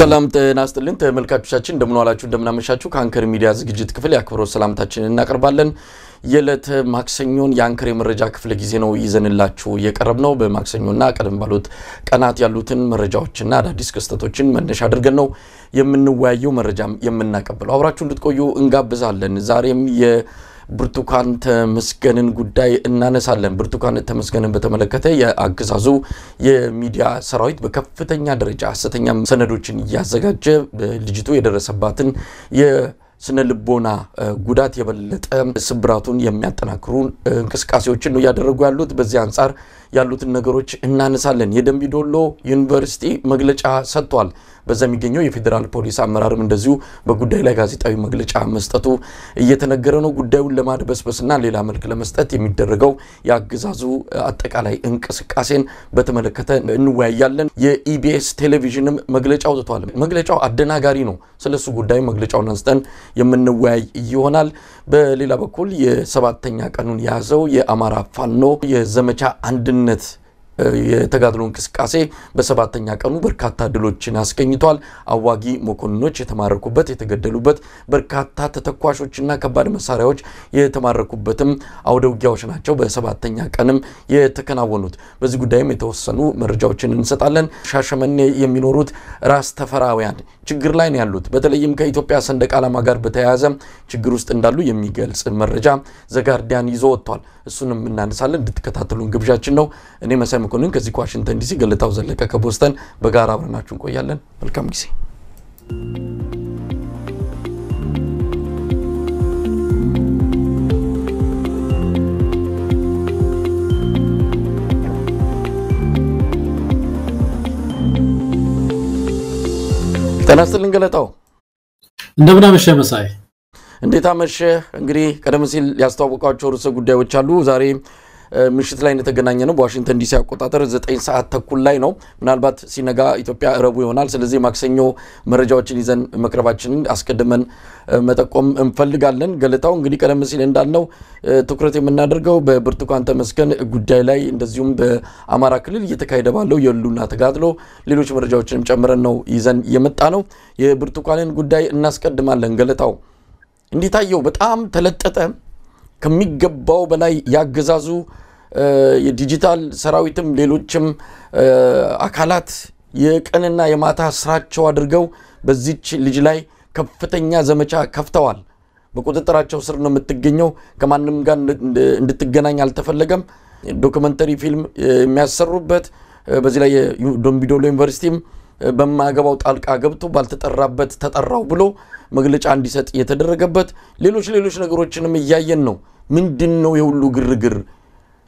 ሰላም ጤና ይስጥልን ተመልካቾቻችን እንደምን ዋላችሁ እንደምን አመሻችሁ ከአንከር ሚዲያ ዝግጅት ክፍል ያክብሮት ሰላምታችንን እናቀርባለን የዕለተ ማክሰኞን የአንከር የመረጃ ክፍለ ጊዜ ነው ይዘንላችሁ የቀረብነው በማክሰኞና ቀደም ባሉት ቀናት ያሉትን መረጃዎችና አዳዲስ ክስተቶችን መነሻ አድርገን ነው የምንወያየው መረጃም የምናቀበለው አብራችሁ እንድትቆዩ እንጋብዛለን ዛሬም ብርቱካን ተመስገንን ጉዳይ እናነሳለን ብርቱካን ተመስገንን በተመለከተ የአገዛዙ የሚዲያ ሰራዊት በከፍተኛ ደረጃ ሐሰተኛ ሰነዶችን ያዘጋጀ ልጅቱ የደረሰባትን የስነ ልቦና ጉዳት የበለጠ ስብራቱን የሚያጠናክሩ እንቅስቃሴዎችን ነው ያደረጉ ያሉት በዚህ አንፃር ያሉትን ነገሮች እናነሳለን የደምቢ ዶሎ ዩኒቨርሲቲ መግለጫ ሰጥቷል በዛ የሚገኘው የፌደራል ፖሊስ አመራርም እንደዚሁ በጉዳይ ላይ ጋዜጣዊ መግለጫ መስጠቱ እየተነገረ ነው ጉዳዩን ለማድበስበስና ሌላ መልክ ለመስጠት የሚደረገው ያገዛዙ አጠቃላይ እንቅስቃሴን በተመለከተ እንወያያለን የኢቢኤስ ቴሌቪዥንም መግለጫ አውጥቷል መግለጫው አደናጋሪ ነው ስለሱ ጉዳይ መግለጫውን አንስተን የምንወያይ ይሆናል በሌላ በኩል የሰባተኛ ቀኑን ያዘው የአማራ ፋኖ የዘመቻ አንድነት የተጋድሎ እንቅስቃሴ በሰባተኛ ቀኑ በርካታ ድሎችን አስገኝቷል አዋጊ መኮንኖች የተማረኩበት የተገደሉበት በርካታ ተተኳሾችና ከባድ መሳሪያዎች የተማረኩበትም አውደውጊያዎች ናቸው በሰባተኛ ቀንም የተከናወኑት በዚህ ጉዳይም የተወሰኑ መረጃዎችን እንሰጣለን ሻሸመኔ የሚኖሩት ራስ ተፈራውያን ችግር ላይ ነው ያሉት በተለይም ከኢትዮጵያ ሰንደቅ ዓላማ ጋር በተያያዘ ችግር ውስጥ እንዳሉ የሚገልጽ መረጃ ዘጋርዲያን ይዞ ወጥቷል እሱንም እናነሳለን እንድትከታተሉን ግብዣችን ነው እኔ መሳይ መኮንን ከዚህ ዋሽንግተን ዲሲ ገለታው ዘለቀ ከቦስተን በጋራ አብረናችሁ እንቆያለን መልካም ጊዜ ተናስተልን ገለታው እንደምን አመሸ መሳይ እንዴት አመሸ እንግዲህ ቀደም ሲል ያስተዋወቃቸው ርዕሰ ጉዳዮች አሉ ዛሬ ምሽት ላይ እንደተገናኘነው በዋሽንግተን ዲሲ አቆጣጠር 9 ሰዓት ተኩል ላይ ነው ምናልባት ሲነጋ ኢትዮጵያ ረቡ ይሆናል ስለዚህ ማክሰኞ መረጃዎችን ይዘን መቅረባችንን አስቀድመን መጠቆም እንፈልጋለን ገለታው እንግዲህ ቀደም ሲል እንዳልነው ትኩረት የምናደርገው በብርቱካን ተመስገን ጉዳይ ላይ እንደዚሁም በአማራ ክልል እየተካሄደ ባለው የሉና ተጋድሎ ሌሎች መረጃዎችንም ጨምረን ነው ይዘን የመጣ ነው የብርቱካንን ጉዳይ እናስቀድማለን ገለታው እንዲታየው በጣም ተለጠጠ ከሚገባው በላይ ያገዛዙ የዲጂታል ሰራዊትም ሌሎችም አካላት የቀንና የማታ ስራቸው አድርገው በዚች ልጅ ላይ ከፍተኛ ዘመቻ ከፍተዋል በቁጥጥራቸው ስር ነው የምትገኘው ከማንንም ጋር እንድትገናኝ አልተፈለገም ዶክመንተሪ ፊልም የሚያሰሩበት በዚህ ላይ የደምቢ ዶሎ ዩኒቨርሲቲም በማገባው ጣልቃ ገብቶ ባልተጠራበት ተጠራው ብሎ መግለጫ እንዲሰጥ የተደረገበት ሌሎች ነገሮችንም ያያየን ነው ምንድነው የሁሉ ግርግር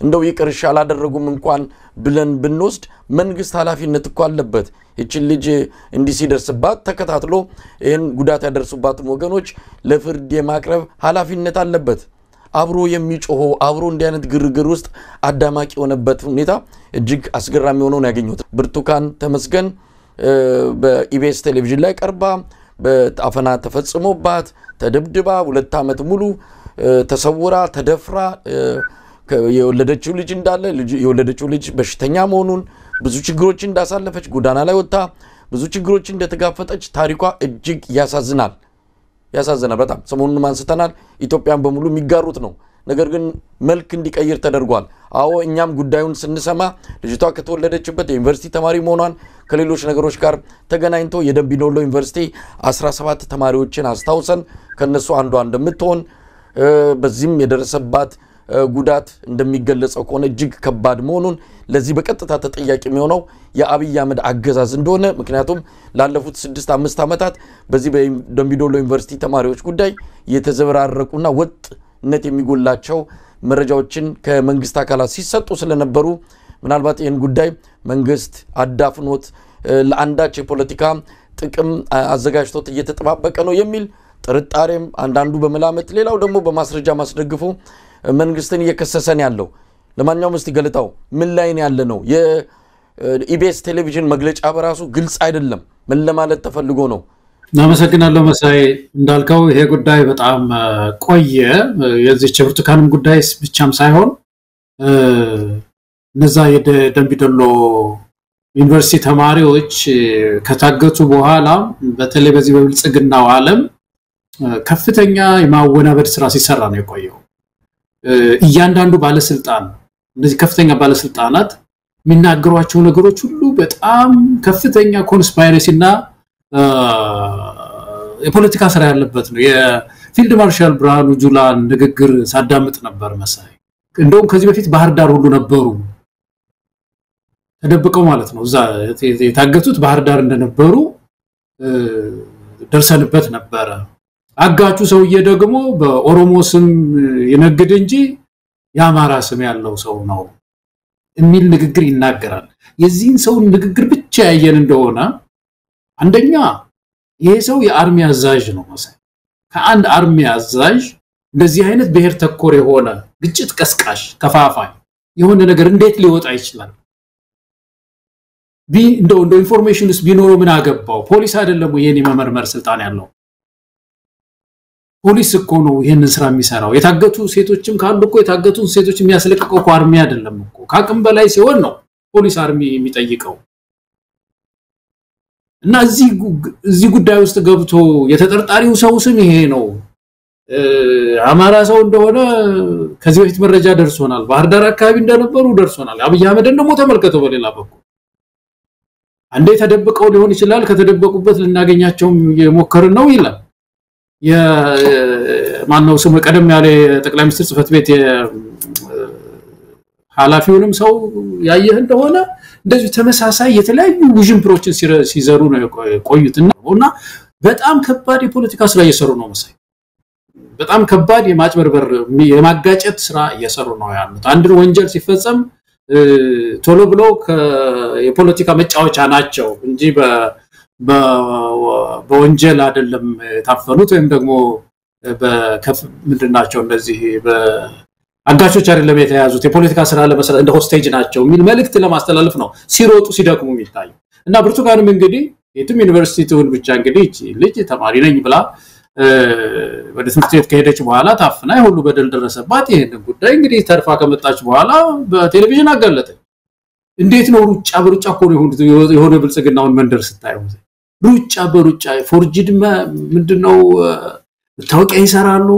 እንደው ይቅርሻ አላደረጉም እንኳን ብለን ብንወስድ መንግስት ኃላፊነት እኮ አለበት እቺ ልጅ እንዲሲደርስባት ተከታትሎ ይሄን ጉዳት ያደርሱባት ወገኖች ለፍርድ የማቅረብ ኃላፊነት አለበት አብሮ የሚጮሆ አብሮ እንዲህ አይነት ግርግር ውስጥ አዳማቂ ሆነበት ሁኔታ እጅግ አስገራሚ ሆኖ ነው ያገኙት ብርቱካን ተመስገን በኢቢኤስ ቴሌቪዥን ላይ ቀርባ በአፈና ተፈጽሞባት ተደብድባ 2 አመት ሙሉ ተሰውራ ተደፍራ የወለደችው ልጅ እንዳለ የወለደችው ልጅ በሽተኛ መሆኑን ብዙ ችግሮች እንዳሳለፈች ጎዳና ላይ ወጣ ብዙ ችግሮች እንደተጋፈጠች ታሪኳ እጅግ ያሳዝናል በጣም ሰሞኑን ማንስተናል ኢትዮጵያን በሙሉ የሚጋሩት ነው ነገር ግን መልክ እንዲቀይር ተደርጓል አዎ እኛም ጉዳዩን ስንሰማ ልጅቷ ከተወለደችበት ዩኒቨርሲቲ ተማሪ መሆኗን ከሌሎች ነገሮች ጋር ተገናኝቶ የደምቢ ዶሎ ዩኒቨርሲቲ 17 ተማሪዎችን አስተዋውሰን ከነሱ አንዷ እንደምትሆን በዚህም የደረሰባት ጉዳት እንደሚገለጸው ከሆነ እጅግ ከባድ መሆኑን ለዚህ በቀጥታ ተጠያቂ የሚሆነው የአብይ አህመድ አገዛዝ እንደሆነ ምክንያቱም ላለፉት 6-5 አመታት በዚህ በደምቢ ዶሎ ዩኒቨርሲቲ ተማሪዎች ጉዳይ የተዘበራረቁና ወጥነት የሚጎላቸው መረጃዎችን ከመንግስት አካላት ሲሰጡ ስለነበሩ ምናልባት ይህን ጉዳይ መንግስት አዳፍኖት ለአንዳች የፖለቲካ ጥቅም አዘጋጅቶት እየተጠባበቀ ነው የሚል ጥርጣሬም አንዳንዱ በመላመት ሌላው ደግሞ በማስረጃ ማስደግፎ መንግስትን እየከሰሰን ያለው ለማንኛውም እስቲ ገለታው ምን ላይ ነው ያለ ነው የኢቢኤስ ቴሌቪዥን መግለጫ በራሱ ግልጽ አይደለም ምን ለማለት ተፈልጎ ነው እናመሰግናለሁ መሳይ እንዳልከው ይሄ ጉዳይ በጣም ቆየ የዚህ ብርቱካንም ጉዳይ ብቻም ሳይሆን እነዛ የደምቢ ዶሎ ዩኒቨርሲቲ ተማሪዎች ከታገቱ በኋላ በተለይ በዚህ በብልጽግናው ዓለም ከፍተኛ የማወናበድ ስራ ሲሰራ ነው የቆየው እያንዳንዱ ባለስልጣን እንደዚህ ከፍተኛ ባለስልጣናት የሚናገሯቸው ነገሮች ሁሉ በጣም ከፍተኛ ኮንስፓይረሲና የፖለቲካ ስራ ያለበት ነው የፊልድ ማርሻል ብርሃኑ ጁላን ንግግር ሳዳምጥ ነበር መሳይ እንደውም ከዚህ በፊት ባህር ዳር ሁሉ ነበሩ ተደብቀው ማለት ነው እዛ የታገቱት ባህር ዳር እንደነበሩ ደርሰንበት ነበር አጋቹ ሰውዬ ደግሞ በኦሮሞ ስም ይነግድ እንጂ ያማራ ስም ያለው ሰው ነው የሚል ንግግር ይናገራል የዚህን ሰው ንግግር ብቻ ያየን እንደሆነ አንደኛ ይሄ ሰው የአርሚ አዛዥ ነው መሰለኝ ከአንድ አርሚ አዛዥ እንደዚህ አይነት ብሔር ተኮር የሆነ ግጭት ቀስቃሽ ከፋፋይ የሆነ ነገር እንዴት ሊወጣ ይችላል እንደው ኢንፎርሜሽንስ ቢኖር ምን አገባው ፖሊስ አይደለም ይሄን የመመርመር ስልጣን ያለው ፖሊስ እኮ ነው ይሄንን ስራ የሚሰራው የታገቱ ሴቶችም ካሉ እኮ የታገቱ ሴቶች የሚያስለቅቀው እኮ አርሚ አይደለም እኮ ካቅም በላይ ሲሆን ነው ፖሊስ አርሚ የሚጠይቀው እና እዚህ ጉዳይ ውስጥ ገብቶ የተጠርጣሪው ሰው ስም ይሄ ነው አማራ ሰው እንደሆነ ከዚህ በፊት መረጃ ደርሶናል ባህር ዳር አካባቢ እንደነበሩ ደርሶናል አብይ አህመድን ደግሞ ተመልከተው በሌላ በኩል አንዴ ተደብቀው ሊሆን ይችላል ከተደበቁበት ልናገኛቸው የሞከርን ነው ይላል የማንነው ስሙ ቀደም ያለ ጠቅላይ ሚኒስትር ጽፈት ቤት ኃላፊውንም ሰው ያየህ እንደሆነ እንደዚህ ተመሳሳይ የተለያዩ ቪዥን ፕሮችን ሲዘሩ ነው ቆዩትና በጣም ከባድ የፖለቲካ ስራ እየሰሩ ነው መሰለኝ በጣም ከባድ የማጭበርበር የማጋጨት ስራ እየሰሩ ነው ያሉት አንድ ወንጀል ሲፈጸም ቶሎ ብሎ የፖለቲካ መጫወቻ ናቸው እንጂ በወንጀል አይደለም ታፈኑት ወይም ደግሞ ምንድናቸው እንደዚህ በአጋቾች አይደለም የተያዙት የፖለቲካ ስራ ለመስራት እንደ ሆስቴጅ ናቸው ሚል መልእክት ለማስተላለፍ ነው ሲሮጡ ሲደክሙ የሚታይ እና ብርቱካንም እንግዲህ የትም ዩኒቨርሲቲውን ብቻ እንግዲህ ልጅ ተማሪ ነኝ ብላ ወደ ትምህርት ቤት ከሄደች በኋላ ታፍና ሁሉ በደል ደረሰባት ይሄንን ጉዳይ እንግዲህ ተርፋ ከመጣች በኋላ በቴሌቪዥን አጋለጠች እንዴት ነው ሩጫ በሩጫ እኮ የሆነ ብልጽግናውን መንደር ስታየው ሩጫ በሩጫ ፎርጅድ ምንድነው ታውቂያ ይሰራሉ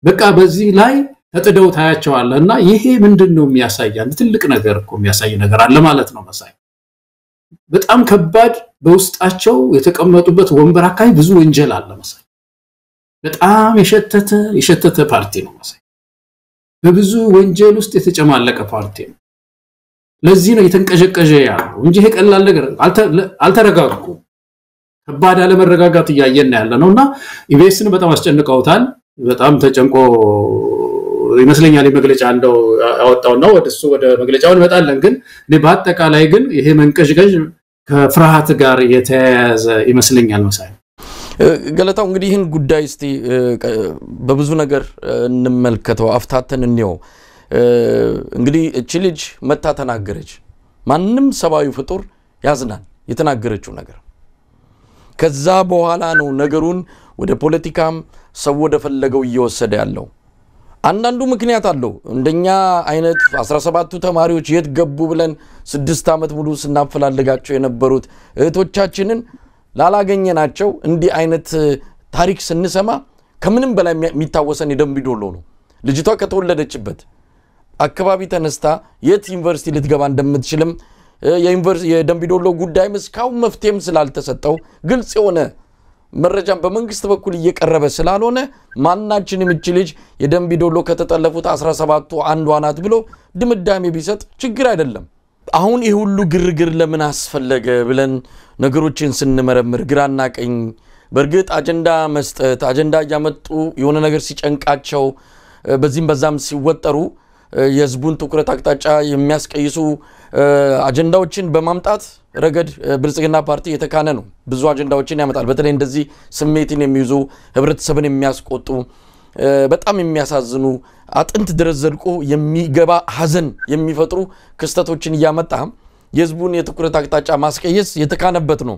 በቃ በዚህ ላይ ተጥደው ታያቸዋለና ይሄ ምንድነው የሚያሳያል ትልቅ ነገር እኮ የሚያሳይ ነገር አለ ማለት ነው መሳይ በጣም ከባድ በውስጣቸው የተቀመጡበት ወንበር አካባቢ ብዙ ወንጀል አለ መሳይ በጣም የሸተተ ፓርቲ ነው መሳይ በብዙ ወንጀል ውስጥ የተጨማለቀ ፓርቲ ነው ለዚህ ነው የተንቀዠቀዠ ያለው እንጂ ይሄ ቀላል ነገር አልተረጋጉ ከባድ ያለ መረጋጋት ያያየን ያለነውና ኢቢኤስን በጣም አስጨንቀውታል በጣም ተጨንቆ ይመስለኛል የመግለጫ እንደው ያወጣውና ወደ መግለጫው እንመጣለን ግን በአጠቃላይ ግን ይሄ መንቀዥቀዥ ከፍርሃት ጋር የተያያዘ ይመስለኛል መሳይ ገለታው እንግዲህ ይህን ጉዳይ እስቲ በብዙ ነገር እንመልከተው አፍታተን እንየው እንግዲህ እቺ ልጅ መታ ተናገረች ማንንም ሰባዊ ፍጡር ያዝናል የተናገረችው ነገር ከዛ በኋላ ነው ነገሩን ወደ ፖለቲካም ሰው ወደ ፈለገው እየወሰደ ያለው አንዳንዱ ምክንያት አለው እንደኛ አይነት 17ቱ ተማሪዎች የት ገቡ ብለን 6 አመት ሙሉ ስናፈላልጋቸው የነበሩት እህቶቻችንን ላላገኘናቸው እንዲህ አይነት ታሪክ ስንሰማ ከምንም በላይ የሚታወሰን የደምቢዶሎ ነው ልጅቷ ከተወለደችበት አካባቢ ተነስታ የት ዩኒቨርሲቲ ልትገባ እንደምትችልም የደምቢዶሎ ጉዳይ መስካው መፍቴም ስላልተሰጠው ግልጽ የሆነ መረጃም በመንግስት በኩል እየቀረበ ስላልሆነ ማናችንም እቺ ልጅ የደምቢዶሎ ከተጠለፉት 17ቱ አንዷ ናት ብሎ ድምዳሜ ቢሰጥ ችግር አይደለም አሁን ይሄ ሁሉ ግርግር ለምን አስፈለገ ብለን ነገሮችን ስንመረምር ግራና ቀኝ በርግጥ አጀንዳ መስጠት አጀንዳ ያመጡ የሆነ ነገር ሲጨንቃቸው በዚህም በዛም ሲወጠሩ የህዝቡን ትኩረት አቅጣጫ የሚያስቀይሱ አጀንዳዎችን በማምጣት ረገድ ብልጽግና ፓርቲ የተካነ ነው ብዙ አጀንዳዎችን ያመጣል በተለይ እንደዚህ ስሜትን የሚይዙ ህብረተሰብን የሚያስቆጡ በጣም የሚያሳዝኑ አጥንት ድረስ ዘልቆ የሚገባ ሐዘን የሚፈጥሩ ክስተቶችን ያመጣ የህዝቡን የትኩረት አቅጣጫ ማስቀየስ የተካነበት ነው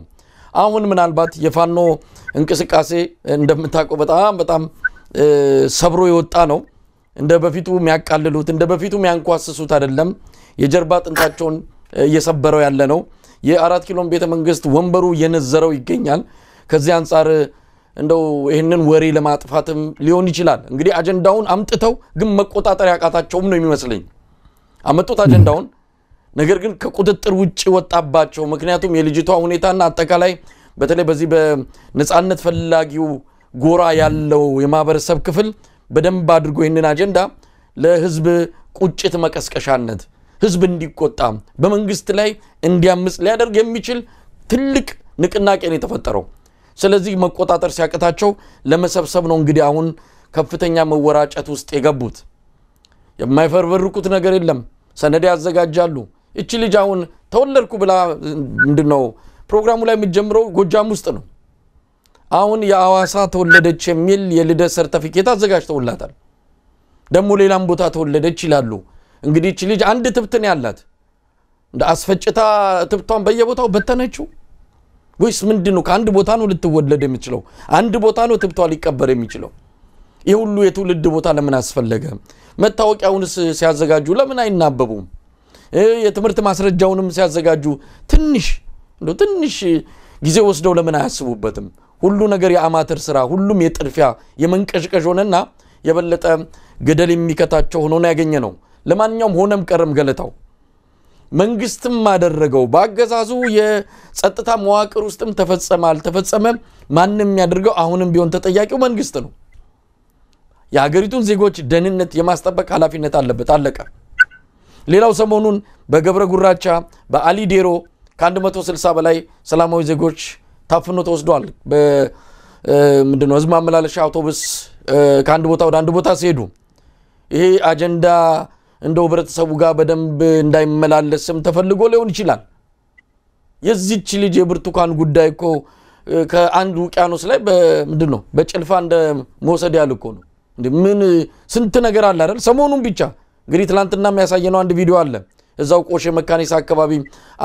አሁን ምናልባት የፋኖ እንቅስቃሴ እንደምታውቀው በጣም ሰብሮ የወጣ ነው እንደ በፊቱ የሚያቃልሉት እንደ በፊቱ የሚያንኳስሱት አይደለም የጀርባ ጥንታቸውን እየሰበረው ያለ ነው የ4 ኪሎ ቤተ መንግስት ወንበሩ የነዘረው ይገኛል ከዚህ አንፃር እንደው ይሄንን ወሬ ለማጥፋትም ሊሆን ይችላል እንግዲህ አጀንዳውን አምጥተው ግን መቆጣጠር ያቃታቸውም ነው የሚመስለኝ አመጡት አጀንዳውን ነገር ግን ከቁጥጥር ውጪ ወጣባቸው ምክንያቱም የልጅቷ ሁኔታና አጠቃላይ በተለይ በዚህ በነጻነት ፈላጊው ጎራ ያለው የማህበረሰብ ክፍል በደንብ አድርጎ ይሄንን አጀንዳ ለህዝብ ቁጭት መቀስቀሻነት ህዝብ እንዲቆጣ በመንግስት ላይ እንዲያምጽ ሊያደርግ የሚችል ትልቅ ንቅናቄ ነው የተፈጠረው ስለዚህ መቆጣጠር ሲያቀታቸው ለመሰብሰብ ነው እንግዲህ አሁን ከፍተኛ መወራጨት ውስጥ የገቡት የማይፈርበርኩት ነገር የለም ሰነድ ያዘጋጃሉ እቺ ልጅ አሁን ተወለድኩ ብላ ምንድነው ፕሮግራሙ ላይ የሚጀምረው ጎጃም ውስጥ ነው አሁን የአዋሳ ተወለደች የሚል የልደት ሰርቲፊኬት አዘጋጅተውላታል ደሞ ሌላም ቦታ ተወለደች ይላሉ እንግዲህ እቺ ልጅ አንድ ትብትን ያላት እንደ አስፈጭታ ትብቷን በየቦታው በተነችው ወይስ ምንድነው ከአንድ ቦታ ነው ልትወለድ የምትችለው አንድ ቦታ ነው ትብቷ ሊቀበር የሚችለው ይሄ ሁሉ የትውልድ ቦታ ለምን አስፈለገ መታወቂያውንስ ሲያዘጋጁ ለምን አይናበቡም የትምርት ማስረጃውንም ሲያዘጋጁ ትንሽ ጊዜ ወስደው ለምን አያስቡበትም ሁሉ ነገር የአማተር ስራ ሁሉም የጥርፊያ የመንቀሽቀሽ ሆነና የበለጠ ገደል የሚከታቸው ሆኖ ነው ያገኘነው ለማንኛውም ሆነም ቀረም ገለታው መንግስትም ማደረገው ባገዛዙ የጸጥታ መዋቅር ውስጥም ተፈጸመ ማንንም ያደርገው አሁንም ቢሆን ተጠያቂው መንግስት ነው የሀገሪቱን ዜጎች ደህንነት የማስጠበቅ ኃላፊነት አለበት አለቀ ሌላው ሰሞኑን በገብረ ጉራቻ በአሊዴሮ ከ160 በላይ ሰላማዊ ዜጎች ታፍኖ ተወስዷል በምንድነው ህዝብ ማመላለሻ አውቶቡስ ከአንድ ቦታ ወደ አንድ ቦታ ሲሄዱ ይሄ አጀንዳ እንደው ህብረተሰቡ ጋር በደንብ እንዳይመላለስም ተፈልጎ ሊሆን ይችላል የዚህች ልጅ የብርቱካን ጉዳይ እኮ ከአንድ ውቅያኖስ ላይ በምንድነው በጭልፋ እንደ መውሰድ ያልኮ ነው ምን ስንት ነገር አለ አይደል ሰሞኑን ብቻ እንግዲህ ትላንትና የሚያሳየነው አንድ ቪዲዮ አለ እዛው ቆሼ መካኒሳ አካባቢ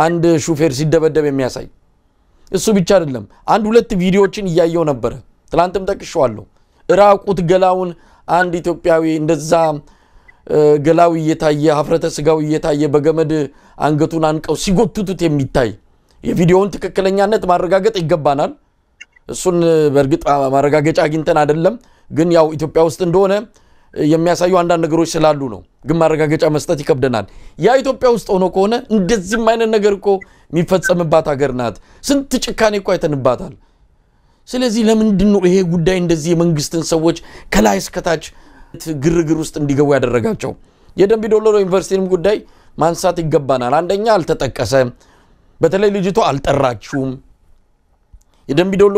አንድ ሹፌር ሲደበደብ የሚያሳይ እሱ ብቻ አይደለም አንድ ሁለት ቪዲዮዎችን ያያየው ነበር ትላንትም ተከሽዋለሁ ራቁት ገላውን አንድ ኢትዮጵያዊ እንደዛ ገላው እየታየ ሀፍረተ ስጋው እየታየ በገመድ አንገቱን አንቀው ሲጎትቱት የሚታይ የቪዲዮውን ትክክለኛነት ማረጋገጥ ይገባናል እሱን በርግጥ ማረጋገጫ አግኝተን አይደለም ግን ያው ኢትዮጵያ ውስጥ እንደሆነ የሚያሳዩ አንዳንድ ነገሮች ስላሉ ነው ግን ማረጋገጫ መስጠት ይከብደናል ያ ኢትዮጵያ ውስጥ ሆኖ ከሆነ እንደዚህ አይነት ነገር እኮ የሚፈጸምባት ሀገር ናት ስንት ጭካኔ እኮ አይተንባታል ስለዚህ ለምንድነው ይሄ ጉዳይ እንደዚህ የመንግስትን ሰዎች ከላይ እስከታች ግርግር ውስጥ እንዲገቡ ያደረጋቸው የደምቢ ዶሎ ዩኒቨርሲቲም ጉዳይ ማንሳት ይገባናል አንደኛ አልተጠቀሰ በተለይ ልጅቷ አልጠራችውም የደምቢ ዶሎ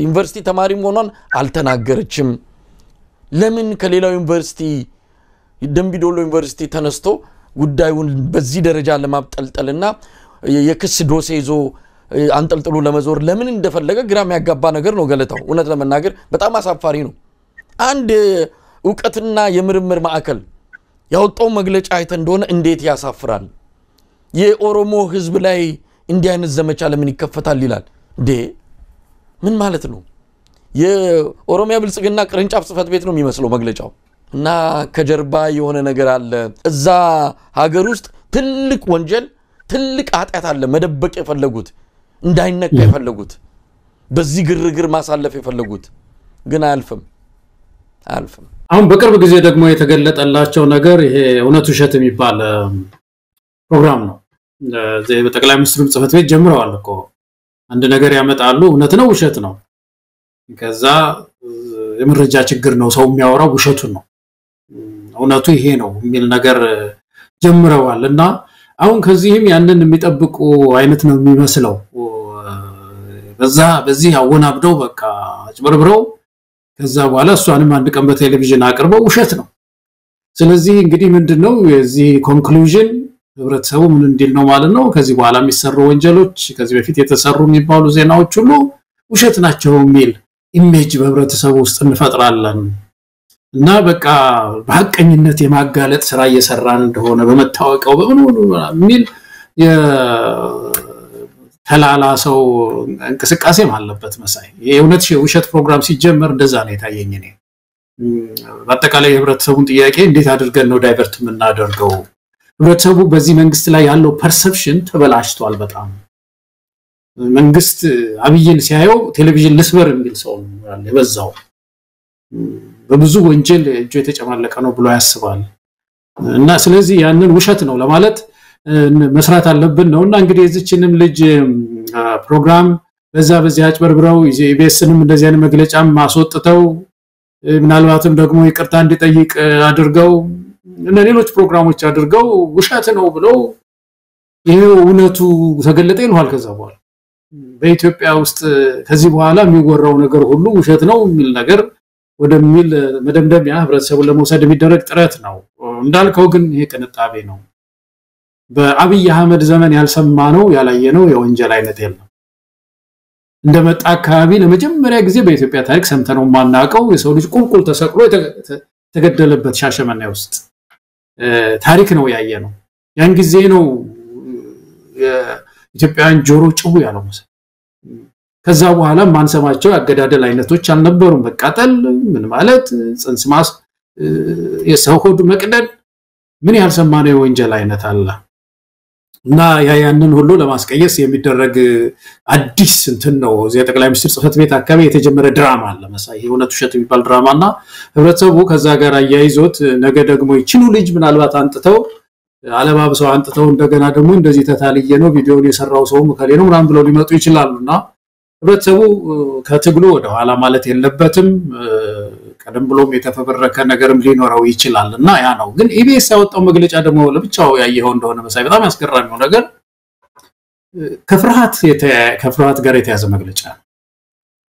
ዩኒቨርሲቲ ተማሪም ሆኗን አልተናገረችም ለምን ከሌላው ዩኒቨርሲቲ ደምቢ ዶሎ ዩኒቨርሲቲ ተነስቶ ጉዳዩን በዚህ ደረጃ ለማብጠልጠልና የክስ ዶሴ ይዞ አንጠልጥሎ ለመዞር ለምን እንደፈለገ ግራም ያጋባ ነገር ነው ገለታው እውነት ለመናገር በጣም አሳፋሪ ነው አንድ ዕውቀትና የምርምር ማዕከል ያወጣው መግለጫ አይተ እንደሆነ እንዴት ያሳፍራል የኦሮሞ ህዝብ ላይ እንዲህ አይነት ዘመቻ ለምን ይከፈታል ይላል ምን ማለት ነው የኦሮሚያ ብልጽግና ቅርንጫፍ ጽፈት ቤት ነው የሚመስለው መግለጫው እና ከጀርባ የሆነ ነገር አለ እዛ ሀገር ውስጥ ትልቅ ወንጀል ትልቅ ኃጢአት አለ መደበቅ የፈለጉት እንዳይነካ የፈለጉት በዚህ ግርግር ማሳለፍ የፈለጉት ግን አልፈም አሁን በቅርብ ጊዜ ደግሞ የተገለጠላቸው ነገር ይሄ እውነቱ ሸት የሚባል ፕሮግራም ነው በጠቅላይ ሚኒስትሩ ጽፈት ቤት ጀምረዋል እኮ አንድ ነገር ያመጣሉ እውነት ነው ውሸት ነው ከዛ የመረጃ ችግር ነው ሰው የሚያወራው ውሸቱን ነው እውነቱ ይሄ ነው የሚል ነገር ጀምረዋልና አሁን ከዚህም ያንን የሚጠብቁ አይነት ነው የሚመስለው በዚህ አወናብደው በቃ አጭበርብረው ከዛ በኋላ እሷንም አንድ ቀን በቴሌቪዥን አቅርበው ውሸት ነው ስለዚህ እንግዲህ ምንድነው የዚህ ኮንክሉዥን ህብረተሰቡ ምን እንዲል ነው ማለት ነው ከዚህ በኋላ የሚሰሩ ወንጀሎች ከዚህ በፊት የተሰሩ የሚባሉ ዜናዎች ሁሉ ውሸት ናቸው የሚል ኢሜጅ በህብረተሰቡ ውስጥ እንፈጥራለን እና በቃ በሐቀኝነት የማጋለጥ ስራ እየሰራን እንደሆነ በመታወቂያው በምን የሚል ተላላ ሰው እንቅስቃሴም አለበት መሳይ የእውነት ውሸት ፕሮግራም ሲጀመር እንደዛ ነው የታየኝ እኔ በአጠቃላይ የህብረተሰቡን ጥያቄ እንዴት አድርገን ነው ዳይቨርት የምናደርገው ህብረተሰቡ በዚህ መንግስት ላይ ያለው ፐርሰፕሽን ተበላሽቷል በጣም መንግስት አብይን ሲያየው ቴሌቪዥን ልስበር የሚል ሰው ነው የበዛው በብዙ ወንጀል እጁ የተጨማለቀ ነው ብሎ ያስባል እና ስለዚህ ያንን ውሸት ነው ለማለት መስራት አለብን ነውና እንግዲህ እዚችንም ልጅ ፕሮግራም በዛ አጭበርብረው ኢቢኤስንም እንደዚህ አይነት መግለጫም ማስወጥተው ምናልባትም ደግሞ ይቅርታ እንዲጠይቅ አድርገው እና ሌሎች ፕሮግራሞች አድርገው ውሸት ነው ብለው ይሄው እውነቱ ተገለጠ ይሏል ከዛ በኋላ በኢትዮጵያ ውስጥ ከዚህ በኋላ የሚወራው ነገር ሁሉ ውሸት ነው የሚል ነገር ወደሚል መደምደሚያ ህብረተሰቡን ለመውሰድ የሚደረግ ጥረት ነው እንዳልከው ግን ይሄ ቅንጣቤ ነው በአብይ አህመድ ዘመን ያልሰማነው ያላየነው የወንጀል አይነት የለም እንደመጣ አካባቢ ለመጀመሪያ ጊዜ በኢትዮጵያ ታሪክ ሰምተነው ማናቀው የሰው ልጅ ቁልቁል ተሰቅሎ ተገደለበት ሻሸመኔ ውስጥ ታሪክ ነው ያየነው ያን ጊዜ ነው የኢትዮጵያን ጆሮ ጭው ያለው መሰለኝ ከዛ በኋላ ማንሰማቸው አገዳደል አይነቶች አልነበሩም በቃጠል ምን ማለት ጽንስ ማስ የሰው ሆድ መቅደድ ምን ያልሰማነው የወንጀል አይነት አለ እና ያንን ሁሉ ለማስቀየስ የሚደረግ አዲስ እንትን ነው እዚያ ጠቅላይ ሚኒስትር ጽፈት ቤት አካባቢ የተጀመረ ድራማ አለ መሳይ የሆነ ውሸት የሚባል ድራማና ህብረተሰቡ ከዛ ጋር አያይዞት ነገ ደግሞ ይችኑ ልጅ ምናልባት አንጥተው አለባብሰው አንጥተው እንደገና ደግሞ እንደዚህ ተታልየ ነው ቪዲዮውን የሰራው ሰው መከሌ ነው ምናምን ብለው ሊመጡ ይችላሉና ህብረተሰቡ ከትግሉ ወደ ኋላ ማለት የለበትም ቀደም ብሎም የተፈበረከ ነገርም ሊኖረው ይችላልና ያ ነው ግን ኢቢኤስ ያወጣው መግለጫ ደግሞ ለብቻው ያየው እንደሆነ መሳይ በጣም ያስገራሚው ነገር ከፍርሃት ጋር የተያዘ መግለጫ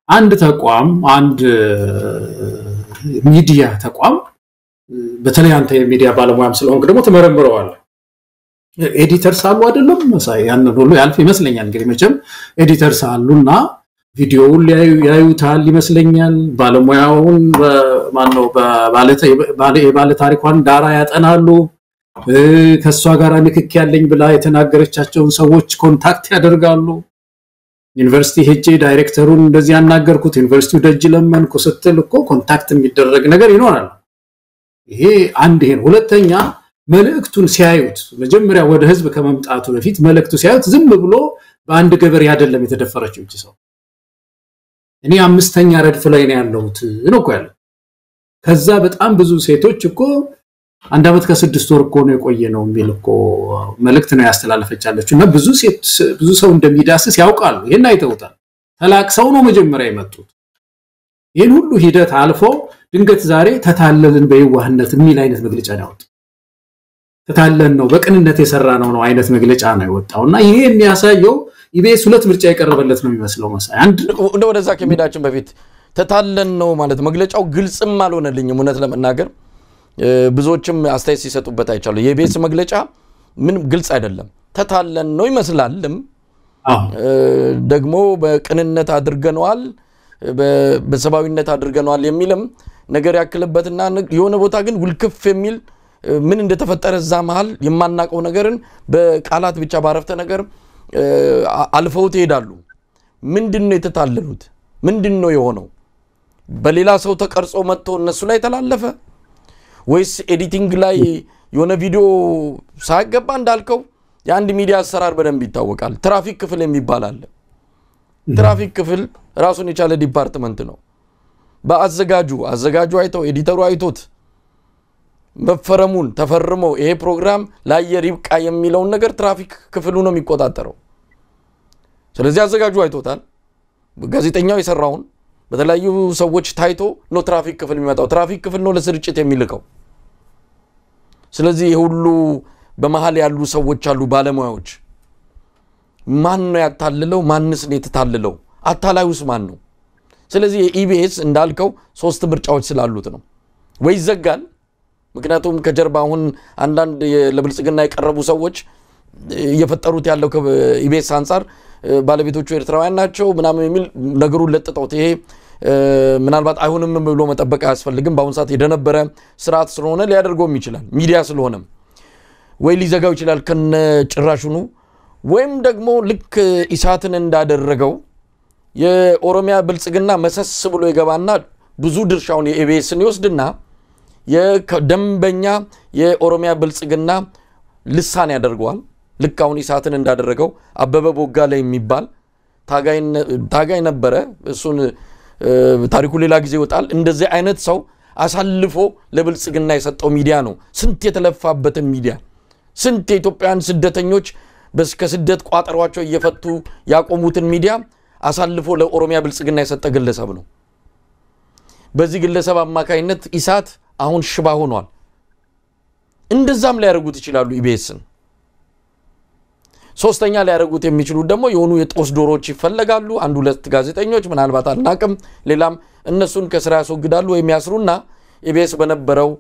አንድ ተቋም አንድ ሚዲያ ተቋም በተለይ አንተ የሚዲያ ባለሙያም ስለሆንክ ደግሞ ተመረምረዋል ኤዲተርስ አሉ አይደለም መሳይ ያን ሁሉ ያልፍ ይመስለኛል እንግዲህ መቼም ኤዲተርስ አሉና ቪዲዮውን ያዩታል ይመስለኛል ባለሙያውን ማን ነው ባለ ታሪኳን ዳራ ያጠናሉ ከሷ ጋር ንክክ ያለኝ ብላ የተናገረቻቸውን ሰዎች ኮንታክት ያደርጋሉ ዩኒቨርሲቲ ሄጄ ዳይሬክተሩን እንደዚህ ያናገርኩት ዩኒቨርሲቲው ደጅ ለመንኩ ስትል እኮ ኮንታክት የሚደረግ ነገር ይኖራል ይሄ አንድ ይሄን ሁለተኛ መልእክቱን ሲያዩት መጀመሪያ ወደ ህዝብ ከመምጣቱ በፊት መልእክቱ ሲያዩት ዝም ብሎ በአንድ ገበር ያደለም የተደፈረችው እቺ ሰው እኔ አምስተኛ ረድፍ ላይ ነው ያለሁት ነው እኮ ያለው ከዛ በጣም ብዙ ሴቶች እኮ አንድ አመት ከ6 ወር እኮ ነው የቆየ ነው የሚል እኮ መልእክት ነው ያስተላለፈቻለችው እና ብዙ ሰው እንደሚዳስስ ያውቃሉ ይሄን አይተውታል ተላቅሰው ነው መጀመሪያ የመጡት ይሄን ሁሉ ሂደት አልፎ ድንገት ዛሬ ተታለልን በየዋህነት የሚል አይነት መግለጫ ነው ያወጣው ተታለን ነው በቅንነት የሰራነው አይነት መግለጫ ነው የወጣውና ይሄ የሚያሳየው ኢቢኤስ ሁለት ምርጫ የቀረበለት ነው የሚመስለው መሳይ አንድ ወደዛ ከመሄዳችን በፊት ተታለን ነው ማለት መግለጫው ግልጽም አልሆነልኝም እውነት ለመናገር ብዙዎችም አስተያየት ሲሰጡበት አይቻለሁ የኢቢኤስ መግለጫ ምን ግልጽ አይደለም ተታለን ነው ይመስላልም ደግሞ በቅንነት አድርገናል በሰባዊነት አድርገናል የሚልም ነገር ያክልበትና የሆነ ቦታ ግን ውልክፍ የሚል ምን እንደተፈጠረ ዛማል የማናቀው ነገርን በቃላት ብቻ ባረፍተ ነገር አልፈውት ይሄዳሉ ምንድነው የተታለሉት ምንድነው የሆነው በሌላ ሰው ተቀርጾ መጥቶ እነሱ ላይ ተላለፈ ወይስ ኤዲቲንግ ላይ የሆነ ቪዲዮ ሳይገባ እንዳልከው የአንድ ሚዲያ አሰራር በደንብ ይታወቃል ትራፊክ ክፍል የሚባል አለ ትራፊክ ክፍል ራሱን የቻለ ዲፓርትመንት ነው በአዘጋጁ አይተው ኤዲተሩ አይቶት መፈረሙን ተፈርሞ ይሄ ፕሮግራም ለአየር ይብቃ የሚለው ነገር ትራፊክ ክፍሉ ነው የሚቆጣጠረው ስለዚህ አዘጋጁ አይቶታል ጋዜጠኛው የሰራውን በተለያዩ ሰዎች ታይቶ ነው ትራፊክ ክፍል የሚመጣው ትራፊክ ክፍል ነው ለስርጭት የሚልከው ስለዚህ ሁሉ በመሃል ያሉ ሰዎች አሉ ባለሙያዎች ማን ነው ያታልለው ማንስ ነው የተታልለው አታላዩስ ማን ነው ስለዚህ ኢቢኤስ እንዳልከው ሶስት ምርጫዎች ስላሉት ነው ወይ ዘጋል ምክንያቱም ከጀርባ አሁን አንዳንድ ለብልጽግና የቀረቡ ሰዎች እየፈጠሩት ያለው ከኢቢኤስ አንፃር ባለቤቶቹ ኤርትራውያን ናቸው ምናምን የሚል ነገሩን ለጥጠውት ይሄ ምናልባት አይሆንም ብሎ መጠበቅ ያስፈልግም ባሁን ሰዓት የደነበረ ስርዓት ስለሆነ ሊያደርገውም ይችላል ሚዲያ ስለሆነ ወይ ሊዘጋው ይችላል ከነ ጭራሹኑ ወይም ደግሞ ልክ ኢሳትን እንዳደረገው የኦሮሚያ ብልጽግና መሰስ ብሎ ይገባና ብዙ ድርሻውን የኢቢኤስን ይወስድና የደንበኛ የኦሮሚያ ብልጽግና ልሳን ያደርገዋል ልክ አሁን ኢሳትን እንዳደረገው አበበ ቦጋ ላይ የሚባል ታጋይ ነበረ እሱን ታሪኩ ሌላ ጊዜ ይወጣል እንደዚህ አይነት ሰው አሳልፎ ለብልጽግና የሰጠው ሚዲያ ነው ስንት የተለፋበት ሚዲያ ስንት የኢትዮጵያን ስደተኞች በስከ ስደት ቋጠሯቸው እየፈቱ ያቆሙትን ሚዲያ አሳልፎ ለኦሮሚያ ብልጽግና የሰጠ ግለሰብ ነው በዚህ ግለሰብ አማካይነት ኢሳት አሁን ሽባ ሆኗል እንደዛም ሊያደርጉት ይችላሉ ኢቢኤስን ሶስተኛ ሊያደርጉት የሚችሉ ደግሞ የሆኑ የጦስ ዶሮች ይፈልጋሉ አንድ ሁለት ጋዜጠኞች ምናልባት አልናቅም ሌላም እነሱን ከስራ ያስወግዳሉ ወይ የሚያስሩና ኢቢኤስ በነበረው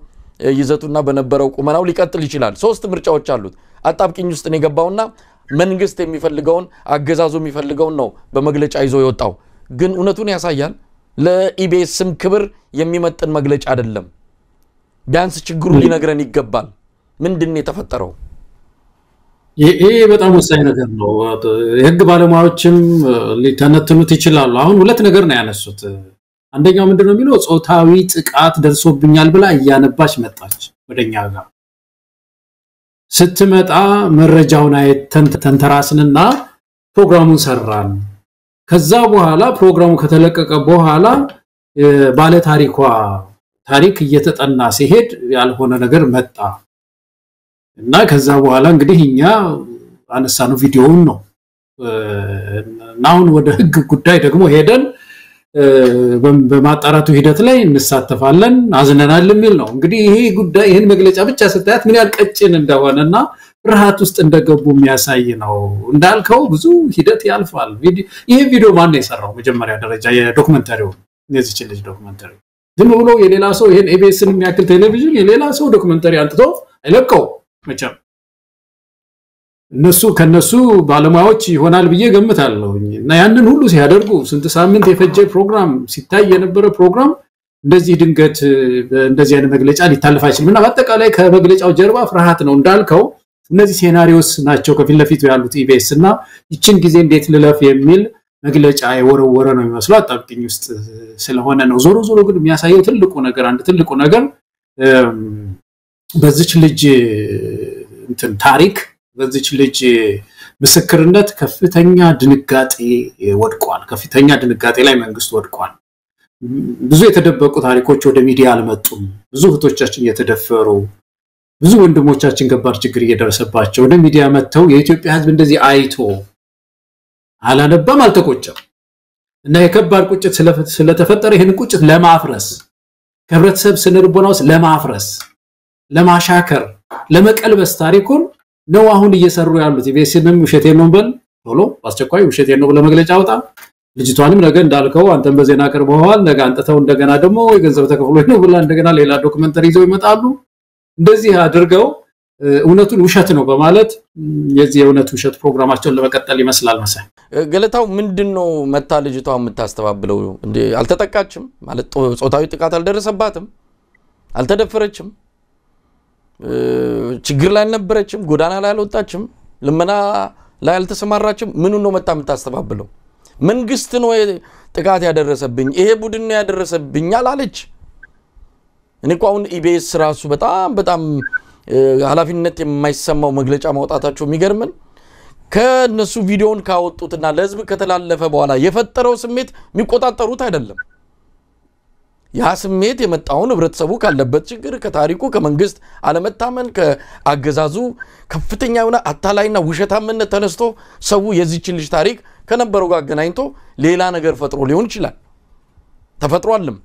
ይዘቱና በነበረው ቁመናው ሊቀጥል ይችላል ሶስት ምርጫዎች አሉት አጣብቂኝ ውስጥ ነው የገባውና መንግስት የሚፈልገውን አገዛዙ የሚፈልገውን ነው በመግለጫ ይዞ ይወጣው ግን እውነቱን ያሳያል ለኢቢኤስም ክብር የሚመጥን መግለጫ አይደለም ቢያንስ ችግሩ ሊነግረን ይገባል ምንድነው የተፈጠረው ይሄ በጣም ወሳኝ ነገር ነው የህግ ባለሙያዎችም ሊተነትኑት ይችላሉ አሁን ሁለት ነገር ነው ያነሱት አንደኛው ምንድነው የሚለው ጾታዊ ጥቃት ደርሶብኛል ብላ ያነባች መጣች ወደኛ ጋር ስትመጣ መረጃውን አይተን ተንተራስንና ፕሮግራሙን ሰራን ከዛ በኋላ ፕሮግራሙ ከተለቀቀ በኋላ ባለ ታሪክ እየተጠና ሲሄድ ያልሆነ ነገር መጣ እና ከዛ በኋላ እንግዲህ እኛ አነሳነው ቪዲዮውን ነው ናውን ወደ ህግ ጉዳይ ደግሞ ሄደን በማጣራቱ ሂደት ላይ እንሳተፋለን አዝነናል የሚል ነው እንግዲህ ይሄ ጉዳይ ይሄን መግለጫ ብቻ ስታያት ምን ያህል ቀጭን እንደሆነና ፍርሃት ውስጥ እንደገቡ የሚያሳይ ነው እንዳልከው ብዙ ሂደት ያልፋል ይሄ ቪዲዮ ማን ነው የሰራው መጀመሪያ ደረጃ የዶክመንታሪው እነዚህ ልጅ ዶክመንታሪ ዝም ብሎ የሌላ ሰው ይሄን ኤቢኤስን የሚያክል ቴሌቪዥን የሌላ ሰው ዶክመንታሪ አንጥቶ አይለቀው መቼም እነሱ ከነሱ ባለሙያዎች ይሆናል ብዬ ገምታለሁ እና ያንን ሁሉ ሲያደርጉ ስንት ሳምንት የፈጀ ፕሮግራም ሲታይ የነበረ ፕሮግራም እንደዚህ ድንገት እንደዚህ አይነት መግለጫ ሊታለፍ አይችልምና በአጠቃላይ ከመግለጫው ጀርባ ፍርሃት ነው እንዳልከው እነዚህ ሴናሪዮስ ናቸው ከፊት ለፊቱ ያሉት ኢቢኤስ እና ይችን ጊዜ እንዴት ልለፍ የሚል መግለጫ የወረወረ ነው የሚመስለው አጣብቂኝ ውስጥ ስለሆነ ነው ዞሮ ዞሮ ግን የሚያሳየው ትልቁ ነገር በዚች ልጅ እንትን ታሪክ በዚች ልጅ ምስክርነት ከፍተኛ ድንጋጤ ወድቋል ከፍተኛ ድንጋጤ ላይ መንግስት ወድቋል ብዙ የተደበቁ ታሪኮች ወደ ሚዲያ አልመጡም ብዙ እህቶቻችን እየተደፈሩ ብዙ ወንድሞቻችን ገባር ችግር እየደረሰባቸው ወደ ሚዲያ መጥተው የኢትዮጵያ ህዝብ እንደዚህ አይቶ አላነባም አልተቆጨም እና የከባድ ቁጭት ስለተፈጠረ ይሄን ቁጭት ለማፍረስ ከህብረተሰብ ስነርቦናውስ ለማፍረስ ለማሻከር ለመቀልበስ ታሪኩን ነው አሁን እየሰሩ ያሉት ኢቢኤስንም ውሸቴን ነው በል ቶሎ አስቸኳይ ውሸቴን ነው ለመግለጫ አውጣ ልጅቷንም ነገ እንዳልከው አንተም በዜና ቀርበዋል ነገ አንተተው እንደገና ደግሞ የገንዘብ ተከፍሎ ነው ብላ እንደገና ሌላ ዶክመንተሪ ይዘው ይመጣሉ እንደዚህ አድርገው እውነቱን ውሸት ነው በማለት የዚህ የእውነት ውሸት ፕሮግራማቸውን ለመቀጠል ይመስላል መሰለኝ ገለታው ምንድነው መታ ልጅቷ የምታስተባብለው እንዴ አልተጠቃችም ማለት ጾታዊ ጥቃት አልደረሰባትም አልተደፈረችም ችግር ላይ አልነበረችም ጎዳና ላይ አልወጣችም ለመና ላይ አልተሰማራችም ምን ነው መጣ የምታስተባብለው መንግስት ነው ጥቃት ያደረሰብኝ ይሄ ቡድን ነው ያደረሰብኝ አላለች እንኳን ኢቢኤስ ራሱ በጣም ኃላፊነት የማይሰማው መግለጫ ማውጣታቸው የሚገርምን ከነሱ ቪዲዮን ካወጡትና ለህዝብ ከተላለፈ በኋላ የፈጠረው ስሜት የሚቆጣጠሩት አይደለም ያ ስሜት የመጣውን ህብረተሰቡ ካለበት ችግር ከታሪኩ ከመንግስት አለመታመን ከአገዛዙ ከፍተኛ የሆነ አታላይና ውሸታምነት ተነስቶ ሰው የዚህች ልጅ ታሪክ ከነበረው ጋር ገናኝቶ ሌላ ነገር ፈጥሮ ሊሆን ይችላል ተፈጥሯልም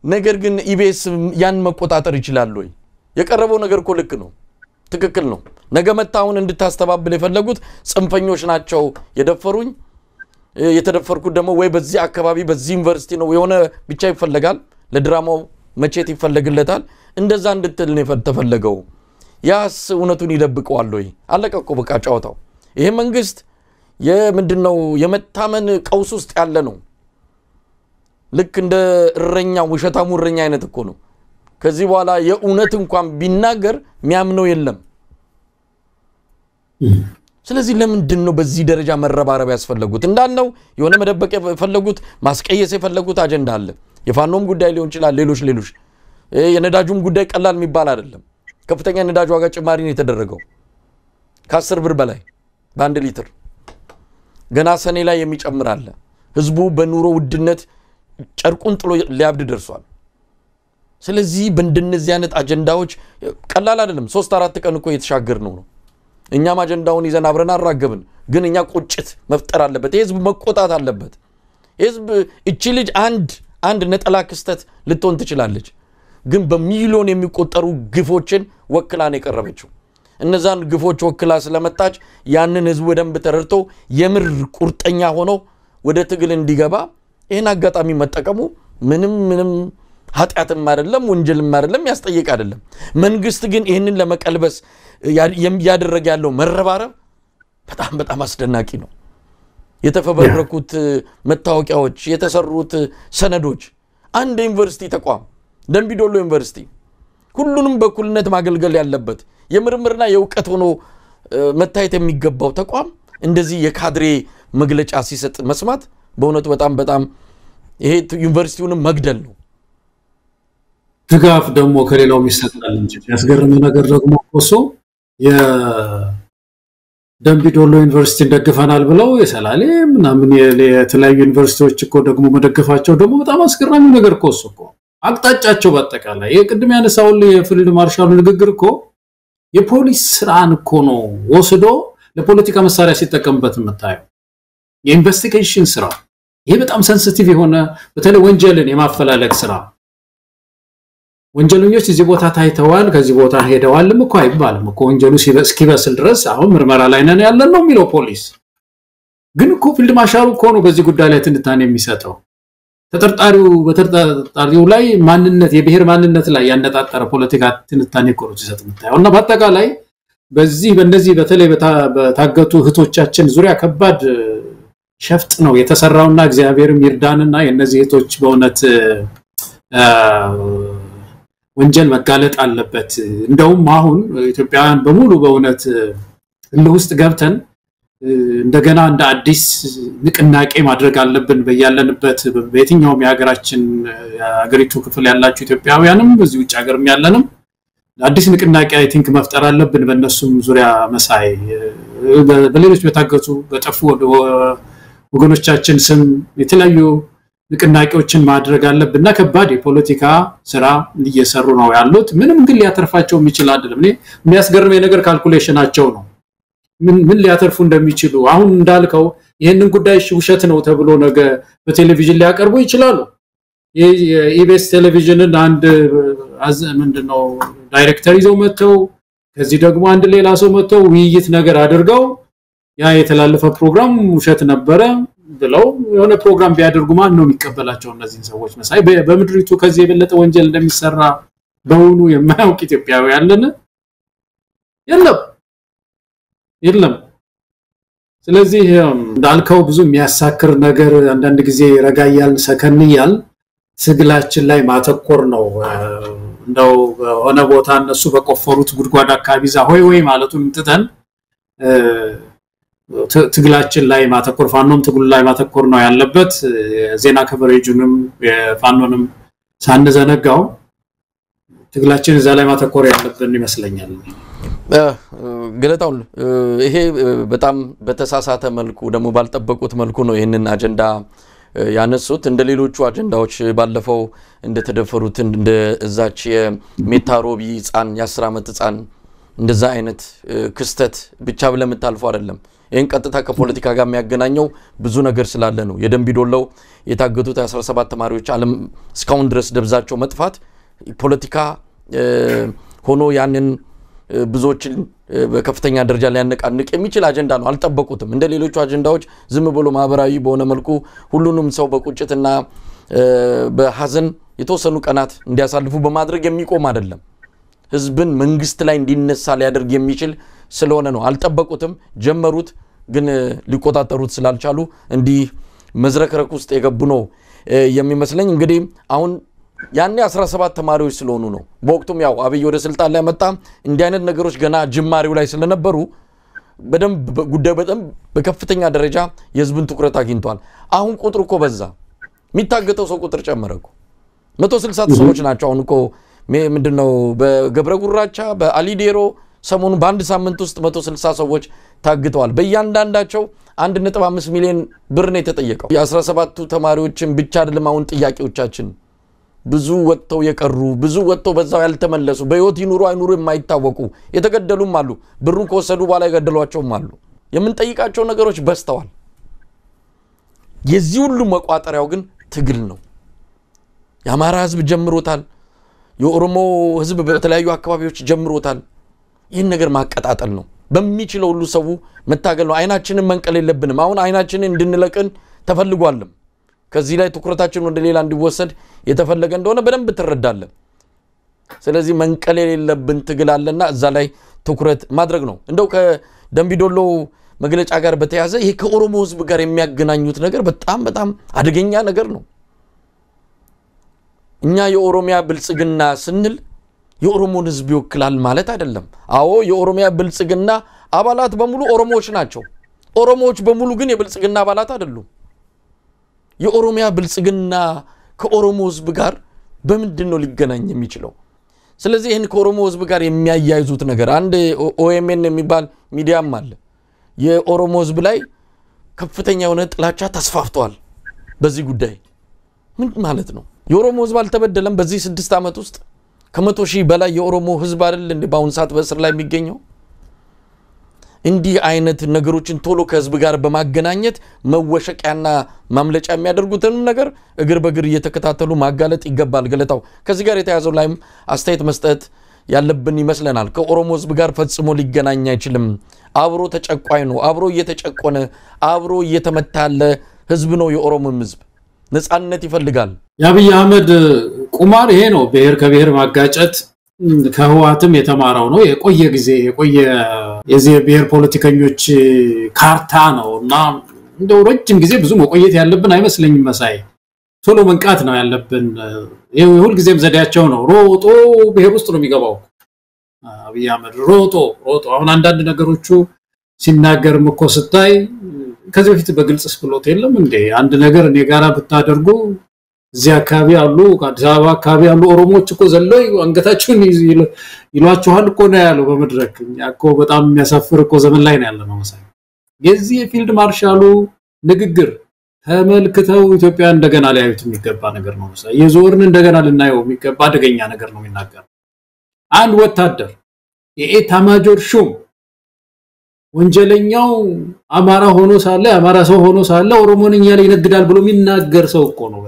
ነገር ግን ኢቢኤስ ያን መቆጣጠር ይችላል ወይ የቀረበው ነገር እኮ ልክ ነው ትክክል ነው ነገ መጣውን እንድታስተባብል የፈለጉት ጽንፈኞች ናቸው የደፈሩኝ የተደፈርኩት ደግሞ ወይ በዚህ አካባቢ በዚህ ዩኒቨርሲቲ ነው የሆነ ብቻ ይፈልጋል ለድራማው መቼት ይፈልግለታል እንደዛ እንድትል ነው ተፈልገው ያስ እውነቱን ይደብቀዋል ወይ አለቀቆ በቃ ጫውታው ይሄ መንግስት የምንድነው የመታመን ቀውስ ውስጥ ያለ ነው ልክ እንደ እረኛ ውሸታሙ እረኛ አይነት እኮ ነው ከዚህ በኋላ የእውነት እንኳን ቢናገር የሚያምነው የለም ስለዚህ ለምንድነው በዚህ ደረጃ መረባረብ ያስፈልጉት እንዳልነው የሆነ መደበቅ የፈለጉት ማስቀየስ የፈለጉት አጀንዳ አለ የፋኖም ጉዳይ ሊሆን ይችላል ሌሎች የነዳጁም ጉዳይ ቀላል የሚባል አይደለም ከፍተኛ ነዳጅ ዋጋ ጭማሪ ነው የተደረገው ከ10 ብር በላይ በ1 ሊትር ገና ሰኔ ላይ የሚጨምር አለ ህዝቡ በኑሮ ውድነት ጨርቁን ጥሎ ሊያብድ ደርሷል ስለዚህ በእንደነዚህ አይነት አጀንዳዎች ቀላል አይደለም 3-4 ቀን እኮ የተሻገር ነው እኛም አጀንዳውን ይዘን አብረን አራገብን ግን እኛ ቁጭት መፍጠር አለበት ህዝብ መቆጣት አለበት ህዝብ እቺ ልጅ አንድ ነጠላ ክስተት ልትሆን ትችላለች ግን በሚሊዮን የሚቆጠሩ ግፎችን ወክላን የቀረበችው እነዛን ግፎች ወክላ ስለመጣች ያንን ህዝብ ወደም በተረርቶ የምር ቁርጠኛ ሆኖ ወደ ትግል እንዲገባ ይሄን አጋጣሚ መጠቀሙ ምንም ኃጢያትም አይደለም ወንጀልም አይደለም ያስጠይቅ አይደለም መንግስት ግን ይሄንን ለመቀልበስ ያደረገ ያለው መረባረብ በጣም አስደናቂ ነው የተፈበረኩት መታወቂያዎች የተሰሩት ሰነዶች አንድ ዩኒቨርሲቲ ተቋም ደምቢዶሎ ዩኒቨርሲቲ ሁሉንም በኩልነት ማገልገል ያለበት የምርምርና የውቀት ሆኖ መታየት የሚገባው ተቋም እንደዚህ የካድሬ መግለጫ ሲሰጥ መስማት በእውነቱ በጣም ይሄ ዩኒቨርሲቲውንም መግደል ነው ድጋፍ ደግሞ ከሌላው ይሰጣል እንጂ ያስገርም ነገር ደግሞ እሱ የደምቢዶሎ ዩኒቨርሲቲ ደግፈናል ብለው የሰላሌ ምናምን የተለያዩ ዩኒቨርሲቲዎች እኮ ደግሞ መደገፋቸው ደግሞ በጣም አስገራሚ ነገር እኮ አቅጣጫቸው በአጠቃላይ የቅድም ያነሳው የፊልድ ማርሻሉ ንግግር እኮ የፖሊስ ስራን እኮ ነው ወስዶ ለፖለቲካ መሳሪያ ሲጠቀምበት መታየው የኢንቨስቲጌሽን ስራ ይሄ በጣም ሴንሲቲቭ የሆነ በተለይ ወንጀልን የማፈላለግ ስራ ወንጀለኞች እዚህ ቦታ ታይተዋል ከዚህ ቦታ ሄደዋልም እኮ አይባልም እኮ ወንጀሉ እስኪበስል ድረስ አሁን ምርመራ ላይ ነን ያለን ነው የሚለው ፖሊስ ግን እኮ ፊልድ ማርሻሉ እኮ ነው በዚህ ጉዳይ ላይ ትንታኔ የሚሰጠው ተጠርጣሪው ላይ ማንነት የብሔር ማንነት ላይ ያነጣጠረ ፖለቲካ ትንታኔ እኮ ነው ሲሰጥ መታየውና በአጠቃላይ በእነዚህ በተለይ በታገቱ ህቶቻችን ዙሪያ ከባድ ሸፍጥ ነው የተሰራውና እግዚአብሔርም ይርዳንና የነዚህ ህቶች በእውነት ወንጀል መጋለጥ አለበት እንደውም አሁን ኢትዮጵያውያን በሙሉ በእውነት ለውስጥ ገብተን እንደገና እንደ አዲስ ንቅናቄ ማድረግ አለብን በያለንበት በየትኛውም የሀገራችን የሀገሪቱ ክፍል ያላችሁ ኢትዮጵያውያንም በዚህ ውጭ ሀገርም ያለንም አዲስ ንቅናቄ አይ ቲንክ መፍጠር አለብን በእነሱም ዙሪያ መሳይ በሌሎች በታገቱ በጠፉ ወገኖቻችን ስም የተለያዩ ንቅናቄዎችን ማድረግ አለብንና ከባድ የፖለቲካ ስራ እየሰሩ ነው ያሉት ምንም ግን ሊያተርፋቸው የሚችል አይደለም የሚያስገርመኝ ነገር ካልኩሌሽናቸው ነው ምን ሊያተርፉ እንደሚችሉ አሁን እንዳልከው ይሄንን ጉዳይ ውሸት ነው ተብሎ ነገ በቴሌቪዥን ሊያቀርቡ ይችላሉ የኢቢኤስ ቴሌቪዥንን አንድ ምንድነው ዳይሬክተር ይዘው መተው ከዚህ ደግሞ አንድ ሌላ ሰው መተው ውይይት ነገር አድርገው ያ የተላለፈ ፕሮግራም ውሸት ነበረ ብለው የሆነ ፕሮግራም ቢያደርጉ ማን ነው የሚቀበላቸው እነዚህ ሰዎች መሳይ በምድሪቱ ከዚህ የበለጠ ወንጀል እንደሚሰራ በእውኑ የማያውቅ ኢትዮጵያዊ ያለን የለም ስለዚህ እንዳልከው ብዙ የሚያሳክር ነገር አንዳንድ ጊዜ ረጋያል ሰከንያል ስግላችን ላይ ማተኮር ነው እንደው ሆነ ቦታ እነሱ በቆፈሩት ጉድጓድ አካባቢ ሆይ ማለቱን እንትተን ትግላችን ላይ ማተኮር ፋኖም ትግሉ ላይ ማተኮር ነው ያለበት ዜና ከቨሬጁንም የፋኖንም ሳንዘነጋው ትግላችን እዛ ላይ ማተኮር ያለብን ይመስለኛል ገለታው ይሄ በጣም በተሳሳተ መልኩ ደግሞ ባልጠበቁት መልኩ ነው ይሄንን አጀንዳ ያነሱት እንደሌሎቹ አጀንዳዎች ባለፈው እንደተደፈሩት እንደ እዛች የሜታሮቢ ጻን የ10 ዓመት ጻን እንደዛ አይነት ክስተት ብቻ ብለምታልፉ አይደለም ይሄን ቀጥታ ከፖለቲካ ጋር የሚያገናኘው ብዙ ነገር ስላለ ነው የደምቢዶለው የታገቱት 17 ተማሪዎች ዓለም እስካሁን ድረስ ደብዛቸው መጥፋት ፖለቲካ ሆኖ ያንን ብዙዎችን በከፍተኛ ደረጃ ላይ ያነቃንቅ የሚችል አጀንዳ ነው አልጠበቁትም እንደሌሎቹ አጀንዳዎች ዝም ብሎ ማህበራዊ በሆነ መልኩ ሁሉንም ሰው በቁጭትና በሐዘን የተወሰኑ ቀናት እንዲያሳልፉ በማድረግ የሚቆም አይደለም ህዝብን መንግስት ላይ እንዲነሳ ሊያደርግ የሚችል ስለሆነ ነው አልጠበቁትም ጀመሩት ግን ሊቆጣጠሩት ስላልቻሉ እንዲ መዝረክረክ ውስጥ የገቡ ነው የሚመስለኝ እንግዲህ አሁን ያኔ 17 ተማሪዎች ስለሆኑ ነው በወቅቱም ያው አብይ ወደ ስልጣን ላይ መጣ እንዲህ አይነት ነገሮች ገና ጅማሬው ላይ ስለነበሩ በደንብ ጉዳዩ በጣም በከፍተኛ ደረጃ የህዝብን ትኩረት አግኝቷል አሁን ቁጥሩ እኮ በዛ የሚታገተው ሰው ቁጥር ጨመረኩ 160 ሰዎች ናቸው አሁን እኮ ምንድነው በገብረ ጉራቻ በአሊዴሮ ሰሞኑ በአንድ ሳምንት ውስጥ 160 ሰዎች ታግተዋል በእያንዳንዳቸው 1.5 ሚሊዮን ብር ነው የተጠየቀው የ17ቱ ተማሪዎችን ብቻ አይደለም አሁን ጥያቄዎቻችን ብዙ ወጥተው የቀሩ ብዙ ወጥተው በዛው ያልተመለሱ በህይወት ይኑሩ አይኑሩ የማይታወቁ የተገደሉም አሉ ብሩን ከወሰዱ በኋላ የገደሏቸውም አሉ የምንጠይቃቸው ነገሮች በስተዋል የዚህ ሁሉ መቋጠሪያው ግን ትግል ነው የአማራ ህዝብ ጀምሮታል የኦሮሞ ህዝብ በተለያዩ አካባቢዎች ጀምሮታል ይህን ነገር ማቀጣጠል ነው በሚችለው ሁሉ ሰው መታገል ነው አይናችንን መንቀል የለብንም አሁን አይናችንን እንድንለቅን ተፈልጓልም ከዚህ ላይ ትኩረታችን ወደ ሌላ እንዲወሰድ የተፈለገ እንደሆነ በደንብ ተረዳለ ስለዚህ መንቀል የሌለብን ትግል አለና እዛ ላይ ትኩረት ማድረግ ነው እንደው ከደምቢዶሎ መግለጫ ጋር በተያዘ ይሄ ከኦሮሞ ህዝብ ጋር የሚያገናኙት ነገር በጣም አደገኛ ነገር ነው እኛ የኦሮሚያ ብልጽግና ስንል የኦሮሞን ህዝብ ይወክላል ማለት አይደለም አዎ የኦሮሚያ ብልጽግና አባላት በሙሉ ኦሮሞዎች ናቸው ኦሮሞዎች በሙሉ ግን የብልጽግና አባላት አይደሉም የኦሮሚያ ብልጽግና ከኦሮሞ ህዝብ ጋር በምንድነው ሊገናኝ የሚችለው ስለዚህ ይሄን ከኦሮሞ ህዝብ ጋር የሚያያይዙት ነገር አንድ ኦኤምኤን የሚባል ሚዲያም አለ የኦሮሞ ህዝብ ላይ ከፍተኛ የሆነ ጥላቻ ተስፋፍቷል በዚህ ጉዳይ ምን ማለት ነው የኦሮሞ ህዝብ አልተበደለም በዚህ 6 አመት ውስጥ ከ100,000 በላይ የኦሮሞ ህዝብ አይደል እንደ ባሁን ሰዓት በእስር ላይ የሚገኘው እንዲህ አይነት ነገሮችን ቶሎ ከህዝብ ጋር በማገናኘት መወሸቂያና ማምለጫ የሚያደርጉትን ነገር እግር በእግር እየተከታተሉ ማጋለጥ ይገባል ገለታው ከዚህ ጋር የተያዘው ላይም አስተያየት መስጠት ያለብን ይመስለናል ከኦሮሞ ህዝብ ጋር ፈጽሞ ሊገናኝ አይችልም አብሮ ተጨቋይ ነው አብሮ እየተጨቆነ አብሮ እየተመታለ ህዝብ ነው የኦሮሞ ህዝብ ነፃነት ይፈልጋል የአብይ አህመድ ቁማር ይሄ ነው ብሔር ከብሔር ማጋጨት ከህዋትም የተማራው ነው የቆየ ጊዜ የቆየ የዚህ ብሔር ፖለቲከኞች ካርታ ነውና እንደው ረጅም ጊዜ ብዙ መቆየት ያለብን አይመስለኝም መሳይ ቶሎ መንቃት ነው ያለብን የሁሉ ጊዜም ዘዴያቸው ነው ሮጦ ብሔር ውስጥ ነው የሚገባው አብይ አህመድ ሮጦ አሁን አንዳንድ ነገሮቹ ሲናገር ምኮ ስታይ ከዚህ በፊት በግልጽ ስፕሎት የለም እንዴ አንድ ነገር እኔ ጋራ ብታደርጉ እዚህ አካባቢ አሉ አዲስ አበባ አካባቢ አሉ ኦሮሞዎች እኮ ዘለው አንገታቸውን ይሏቸዋል እኮ ነው ያለው በመድረክ ያኮ በጣም የሚያሳፍር እኮ ዘመን ላይ ነው ያለነው መሳይ የዚህ ፊልድ ማርሻሉ ንግግር ተመልክተው ኢትዮጵያ እንደገና ሊያዩት የሚገባ ነገር ነው መሳይ የዞርን እንደገና ልናየው የሚገባ አደገኛ ነገር ነው የሚናገር አንድ ወታደር የኤታ ማጆር ሹም ወንጀለኛው አማራ ሆኖ ሳለ አማራ ሰው ሆኖ ሳለ ኦሮሞንኛ ላይ ይነግዳል ብሎ የሚናገር ሰው እኮ ነው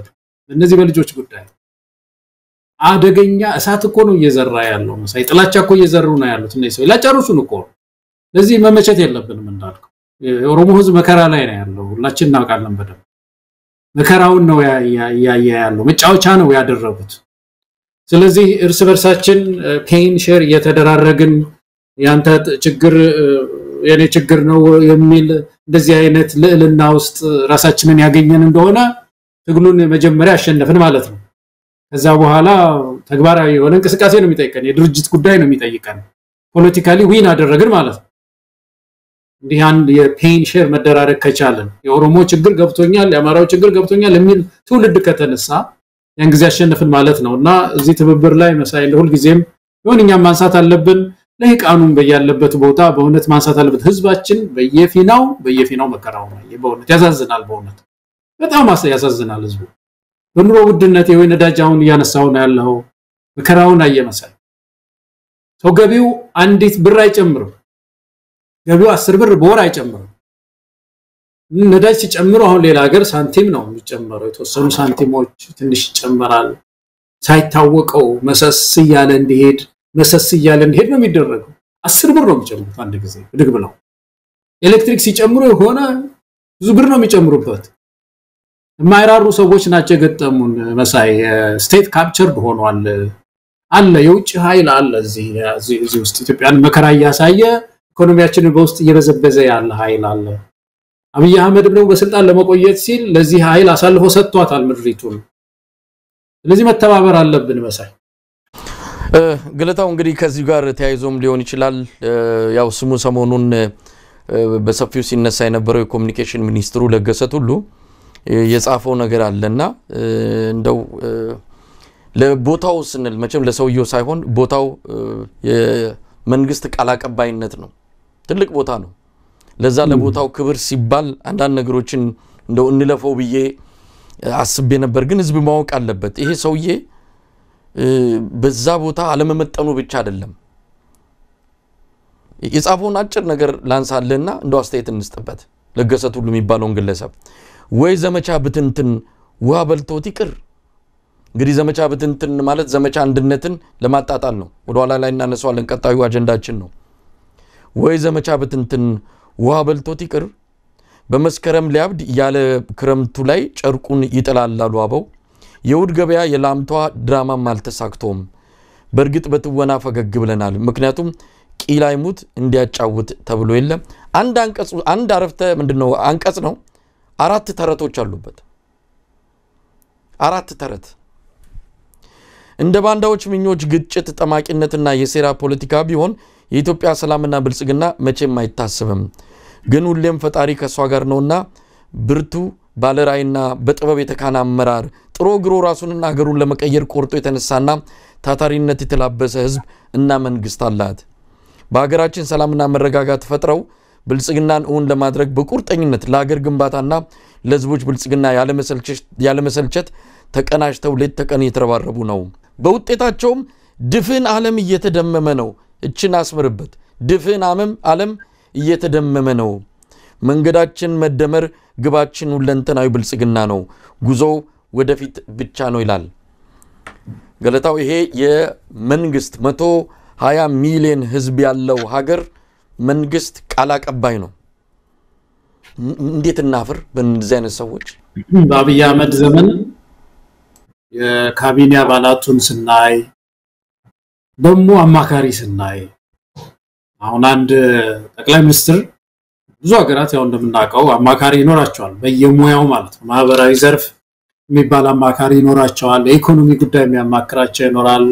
እነዚህ በልጆች ጉዳይ አደገኛ እሳት እኮ ነው እየዘራ ያለው መሳይ ጥላቻ እኮ እየዘሩ ነው ያሉት እነዚህ ሰው ላጨሩሱን እኮ ለዚህ መመቸት የለብንም እንዳልኩ የኦሮሞ ህዝብ መከራ ላይ ነው ያለው ሁላችን እናውቃለን በደም መከራውን ነው ያያያለው መጫወቻ ነው ያደረጉት ስለዚህ እርስ በርሳችን ፔን ሼር እየተደራረግን ያንተ ችግር የኔ ችግር ነው የሚል እንደዚህ አይነት ልዕልና ውስጥ ራሳችንን ያገኘን እንደሆነ ትግሉን መጀመሪያ አሸነፍን ማለት ነው ከዛ በኋላ ተግባራዊ የሆነ እንቅስቃሴ ነው የሚጠይቀን የድርጅት ጉዳይ ነው የሚጠይቀን ፖለቲካሊ ዊን አደረግን ማለት ነው እንዲህ አንድ የፔን ሼር መደራረግ ከቻለን የኦሮሞ ችግር ገብቶኛል የአማራው ችግር ገብቶኛል የሚል ትውልድ ከተነሳ ያን ጊዜ አሸነፍን ማለት ነውና እዚህ ትብብር ላይ መሳይ ለሁሉ ጊዜም የሆነኛም ማንሳት አለብን ለህቃኑን በያለበት ቦታ በእውነት ማንሳት አለበት ህዝባችን በየፊናው መከራው ነው በእውነት ያሳዝናል በእውነት በጣም ያሳዝናል ህዝቡ በኑሮ ውድነት የወይነ ዳጃውን ያነሳው ነው ያለው መከራውን አየመሳይ ሰው ገቢው አንዲት ብር አይጨምርም ገቢው 10 ብር በወር አይጨምርም ነዳጅ ሲጨምሩ አሁን ሌላ ሀገር ሳንቲም ነው የሚጨምረው የተወሰኑ ሳንቲሞች ትንሽ ይጨምራል ሳይታወቀው መሰስ ያለ እንዲሄድ ነው የሚደረገው 10 ብር ነው የሚጨምሩት አንድ ጊዜ ድግ ብለው ኤሌክትሪክ ሲጨምሩ የሆነ ብዙ ብር ነው የሚጨምሩበት የማይራሩ ሰዎች ናቸው ገጠሙን መሳይ ስቴት ካፕቸርድ ሆኗል አለ የውጭ ኃይል አለ እዚህ ውስጥ ኢትዮጵያን መከራ ያሳየ ኢኮኖሚያችንን በውስጥ እየበዘበዘ ያለ ኃይል አለ አብይ አህመድ ነው በስልጣን ለመቆየት ሲል ለዚህ ኃይል አሳልፎ ሰጥቷታል ምድሪቱን ስለዚህ መተባበር አለብን መሳይ ገለታው እንግዲህ ከዚህ ጋር ተያይዞም ሊሆን ይችላል ያው ስሙ ሰሞኑን በሰፊው ሲነሳ የነበረው የኮሙኒኬሽን ሚኒስትሩ ለገሰት ሁሉ የጻፈው ነገር አለና እንደው ለቦታው ስንል መቼም ለሰውየው ሳይሆን ቦታው የመንግስት ቃል አቀባይነት ነው ትልቅ ቦታ ነው ለዛ ለቦታው ክብር ሲባል አንዳንድ ነገሮችን እንደው እንለፈው ብዬ አስቤ ነበር ግን ህዝብ ማወቅ አለበት ይሄ ሰውዬ በዛ ቦታ አለመመጠኑ ብቻ አይደለም የጻፈውን አጭር ነገር ላንሳለና እንደው አስተያየት እንስጥበት ለገሰት ሁሉ የሚባለውን ግለሰብ ወይ ዘመቻ ብትንትን ውሃ በልቶት ይቅር እንግዲህ ዘመቻ ብትንትን ማለት ዘመቻ አንድነትን ለማጣጣል ነው ወደ ኋላ ላይ እናነሳዋለን ቀጣዩ አጀንዳችን ነው ወይ ዘመቻ ብትንትን ውሃ በልቶት ይቅር በመስከረም ሊያብድ ያለ ክረምቱ ላይ ጨርቁን ይጥላላሉ አበው የውድ ገበያ የላምቷ ድራማም አልተሳክቶም በርግጥ በትወና ፈገግ ብለናል ምክንያቱም ቂላይ ሙት እንዲያጫውት ተብሎ የለም አንድ አንቀጽ አንድ አረፍተ ምንድነው አንቀጽ ነው አራት ተረቶች አሉበት አራት ተረት እንደ ባንዳዎች ምኞች ግጭት ጠማቂነትና የሴራ ፖለቲካ ቢሆን የኢትዮጵያ ሰላምና ብልጽግና መቼም አይታሰብም ግን ሁሌም ፈጣሪ ከሷ ጋር ነውና ብርቱ ባለራይና በጥበብ የተካና አመራር ጥሮ ግሮ ራሱንና ሀገሩን ለመቀየር ቆርጦ የተነሳና ታታሪነት የተላበሰ ህዝብ እና መንግስት አላት በሀገራችን ሰላምና መረጋጋት ፈጥረው ብልጽግናን እውን ለማድረግ በቁርጠኝነት ለሀገር ግንባታና ለህዝቦች ብልጽግና ያለመሰልቸት ተቀናጅተው ሌት ተቀን እየተረባረቡ ነው በውጤታቸውም ድፍን ዓለም እየተደመመ ነው እችን አስምርበት ድፍን ዓለም እየተደመመ ነው መንገዳችን መደመር ግባችን ሁለንተናዊ ብልጽግና ነው ጉዞ ወደፊት ብቻ ነው ይላል ገለታው ይሄ የመንግስት 120 ሚሊዮን ህዝብ ያለው ሀገር መንግስት ቃል አቀባይ ነው እንዴት እናፍር በእንደዚህ አይነት ሰዎች በአብይ አህመድ ዘመን የካቢኔ አባላቱን ስናይ ደሞ አማካሪ ስናይ አሁን አንድ ጠቅላይ ሚኒስትር ብዙ ሀገራት ያው እንደምናቀው አማካሪ ይኖራቸዋል በየሙያው ማለት ነው ማህበራዊ ዘርፍ የሚባል አማካሪ ይኖራቸዋል ኢኮኖሚ ጉዳይ የሚያማክራቸው ይኖራል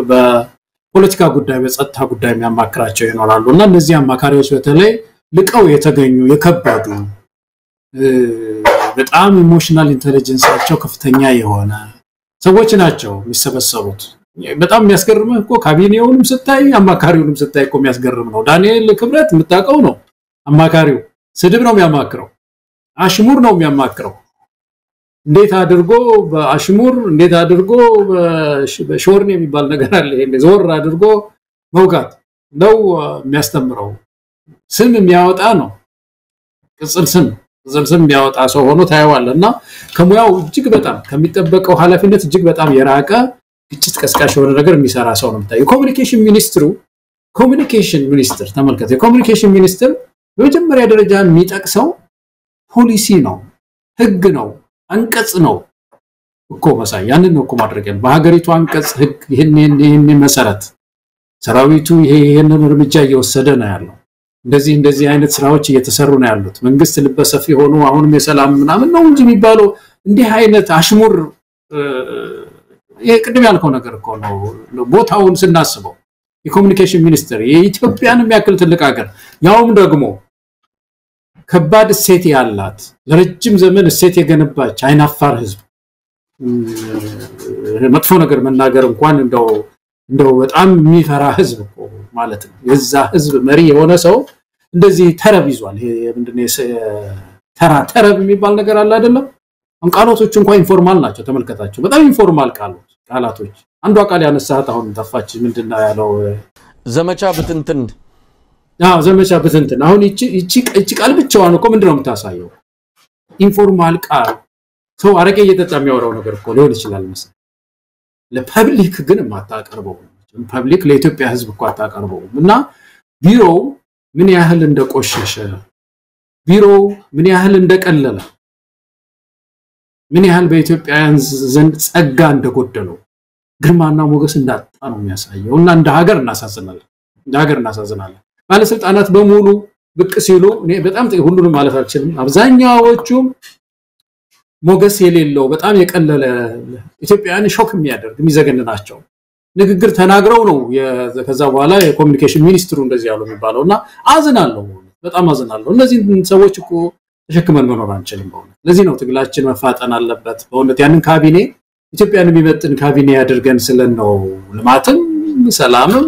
በፖለቲካ ጉዳይ በጸጥታ ጉዳይ የሚያማክራቸው ይኖራሉ እና እነዚህ አማካሪዎች በተለይ ልቀው የተገኙ የከበዱ በጣም ኢሞሽናል ኢንተለጀንሳቸው ከፍተኛ የሆነ ሰዎች ናቸው የሚሰበሰቡት በጣም የሚያስገርምህ እኮ ካቢኔውንም ስታይ አማካሪውንም ስታይ እኮ የሚያስገርም ነው ዳንኤል ክብረት የምታውቀው ነው አማካሪው ስድብ ነው የሚያማክረው አሽሙር ነው የሚያማክረው እንዴት አድርጎ በአሽሙር እንዴት አድርጎ በሾርኔ የሚባል ነገር አለ እንደ ዞር አድርጎ መውጋት ነው የሚያስተምረው ስም የሚያወጣ ነው ቅጽል ስም የሚያወጣ ሰው ሆኖ ታየዋለና ከሙያው እጅግ በጣም ከሚጠበቀው ኃላፊነት እጅግ በጣም የራቀ ግጭት ቀስቃሽ የሆነ ነገር የሚሰራ ሰው ነው የምታየው ኮሙኒኬሽን ሚኒስትር ተመልከተ የኮሙኒኬሽን ሚኒስትር በመጀመሪያ ደረጃ የሚጠቅሰው ፖሊሲ ነው ህግ ነው አንቀጽ ነው እኮ መሳይ ያንን ነው እኮ ማድረግ ያለው በሀገሪቱ አንቀጽ ህግ ይሄን መሰረት ሰራዊቱ ይሄንን እርምጃ እየወሰደ ነው ያለው እንደዚህ አይነት ስራዎች እየተሰሩ ነው ያሉት መንግስት ልበሰፊ ሆኖ አሁንም የሰላም ምናምን ነው እንጂ የሚባለው እንዲህ አይነት አሽሙር የቅድም ያልከው ነገር እኮ ነው ቦታውን ስናስበው የኮሙኒኬሽን ሚኒስትር የኢትዮጵያን የሚያክል ትልቅ ሀገር ያውም ደግሞ ከባድ እሴት ያላት ለረጅም ዘመን እሴት የገነባች አይናፋር ህዝብ መጥፎ ነገር መናገር እንኳን እንደው በጣም የሚፈራ ህዝብ እኮ ማለት ነው የዛ ህዝብ መሪ የሆነ ሰው እንደዚህ ተረብ ይዟል ይሄ ምንድነው ተረብ የሚባል ነገር አለ አይደለም አንቃሎቶች እንኳን ኢንፎርማል ናቸው ተመልከታቸው በጣም ኢንፎርማል ቃላቶች አንዱ ቃል ያነሳት አሁን ተፋች ምንድነው ያለው ዘመቻ ብትንትን ዘመቻ ብትንትን አሁን እቺ ቃል ብቻዋን እኮ ምንድነው የምታሳየው ኢንፎርማል ቃል ሰው አረቄ እየጠጣ የሚያወራው ነገር እኮ ሊሆን ይችላል መሰለኝ ለፐብሊክ ግን ማታቀርበው ፐብሊክ ለኢትዮጵያ ህዝብ እኮ አታቀርበው እና ቢሮው ምን ያህል እንደቆሸሸ ቢሮው ምን ያህል እንደቀለለ ምን ያህል በኢትዮጵያውያን ዘንድ ጸጋ እንደጎደለው ግርማና ሞገስ እንዳጣ ነው የሚያሳየው እና እንደ ሀገር እናሳዝናለን ባለስልጣናት በሙሉ ብቅ ሲሉ እኔ በጣም ሁሉንም ማለት አልችልም አብዛኛዎቹ ሞገስ የሌለው በጣም የቀለለ ኢትዮጵያውያን ሾክ የሚዘገንናቸው ንግግር ተናግረው ነው ከዛ በኋላ የኮሙኒኬሽን ሚኒስትሩ እንደዚህ ያለው የሚባለውና በጣም አዝናለሁ እነዚህ ሰዎች እኮ ተሸክመን መኖር አንችልም በእውነት ለዚህ ነው ትግላችን መፋጠን አለበት በእውነት ያንን ካቢኔ ኢትዮጵያን የሚመጥን ካቢኔ ያድርገን ስለነው ልማትም ሰላምም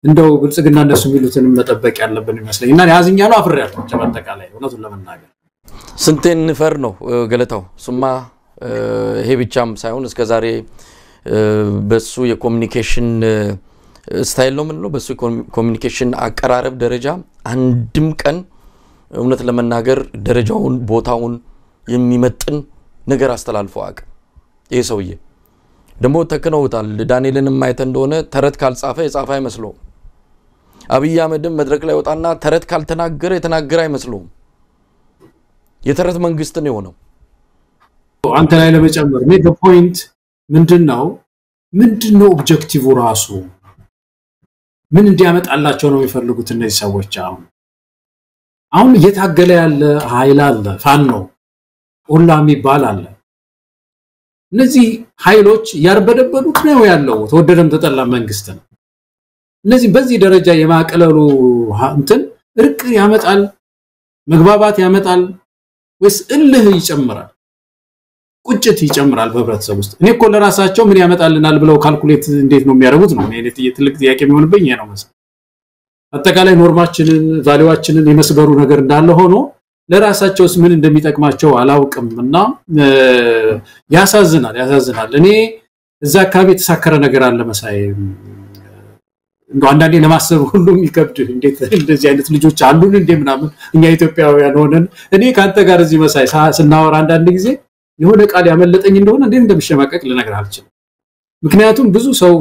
እንደው ብልጽግና እነሱ የሚሉትን መጠበቅ ያለብን ይመስለኛል እና ያዝኛሉ አፍሬያለሁ በአጠቃላይ እውነቱን ለመናገር ስንቴን ፈር ነው ገለታው ሱማ ይሄ ብቻም ሳይሆን እስከ ዛሬ በሱ የኮሙኒኬሽን ስታይል ነው ምንለው በሱ ኮሙኒኬሽን አቀራረብ ደረጃ አንድም ቀን እውነት ለመናገር ደረጃውን ቦታውን የሚመጥን ነገር አስተላልፎ አቅ ይሄ ሰውዬ ደሞ ተከነውታል ዳንኤልንም ማይተ እንደሆነ ተረት ካልጻፈ የጻፈ አይመስለው አብይ አህመድም መድረክ ላይ ወጣና ተረት ካልተናገረ የተናገረ አይመስለው የተረት መንግስት ነው የሆነው አንተ ላይ ለመጨመር ሜክ ፖይንት ምንድነው ኦብጀክቲቭ ራሱ ምን እንዲያመጣላቸው ነው የሚፈልጉት እነዚህ ሰዎች አሁን እየታገለ ያለ ኃይል አለ ፋኖ ሁላም ይባላል እነዚህ ኃይሎች ያርበደበዱት ነው ያለው ተወደደም ተጠላ መንግስት ነው እነዚህ በዚህ ደረጃ የማቀለሉ እንትን እርቅ ያመጣል መግባባት ያመጣል ወይስ እልህ ይጨምራል ቁጭት ይጨምራል በህብረተሰብ ውስጥ እኔ እኮ ለራሳቸው ምን ያመጣልናል ብለው ካልኩሌት እንዴት ነው የሚያደርጉት ነው እኔ ትልቅ ጥያቄ የሚሆንብኝ ነው ማለት አጠቃላይ ኖርማችንን ቫልዩዋችንን የመስበሩ ነገር እንዳለ ሆኖ ለራሳቸውስ ምን እንደሚጠቅማቸው አላውቅምና ያሳዝናል እኔ እዛ አካባቢ የተሳከረ ነገር አለ መሳይ እንደው አንዳንዴ ለማሰብ ሁሉም ይከብድ እንዴት እንደዚህ አይነት ልጆች አሉን እንደምናምን እኛ ኢትዮጵያውያን ሆነን እኔ ካንተ ጋር እዚህ መሳይ ስናወራ አንዳንድ ጊዜ የሆነ ቃል ያመለጠኝ እንደሆነ እንዴት እንደምሸማቀቅ ልነግርህ አልችልም ምክንያቱም ብዙ ሰው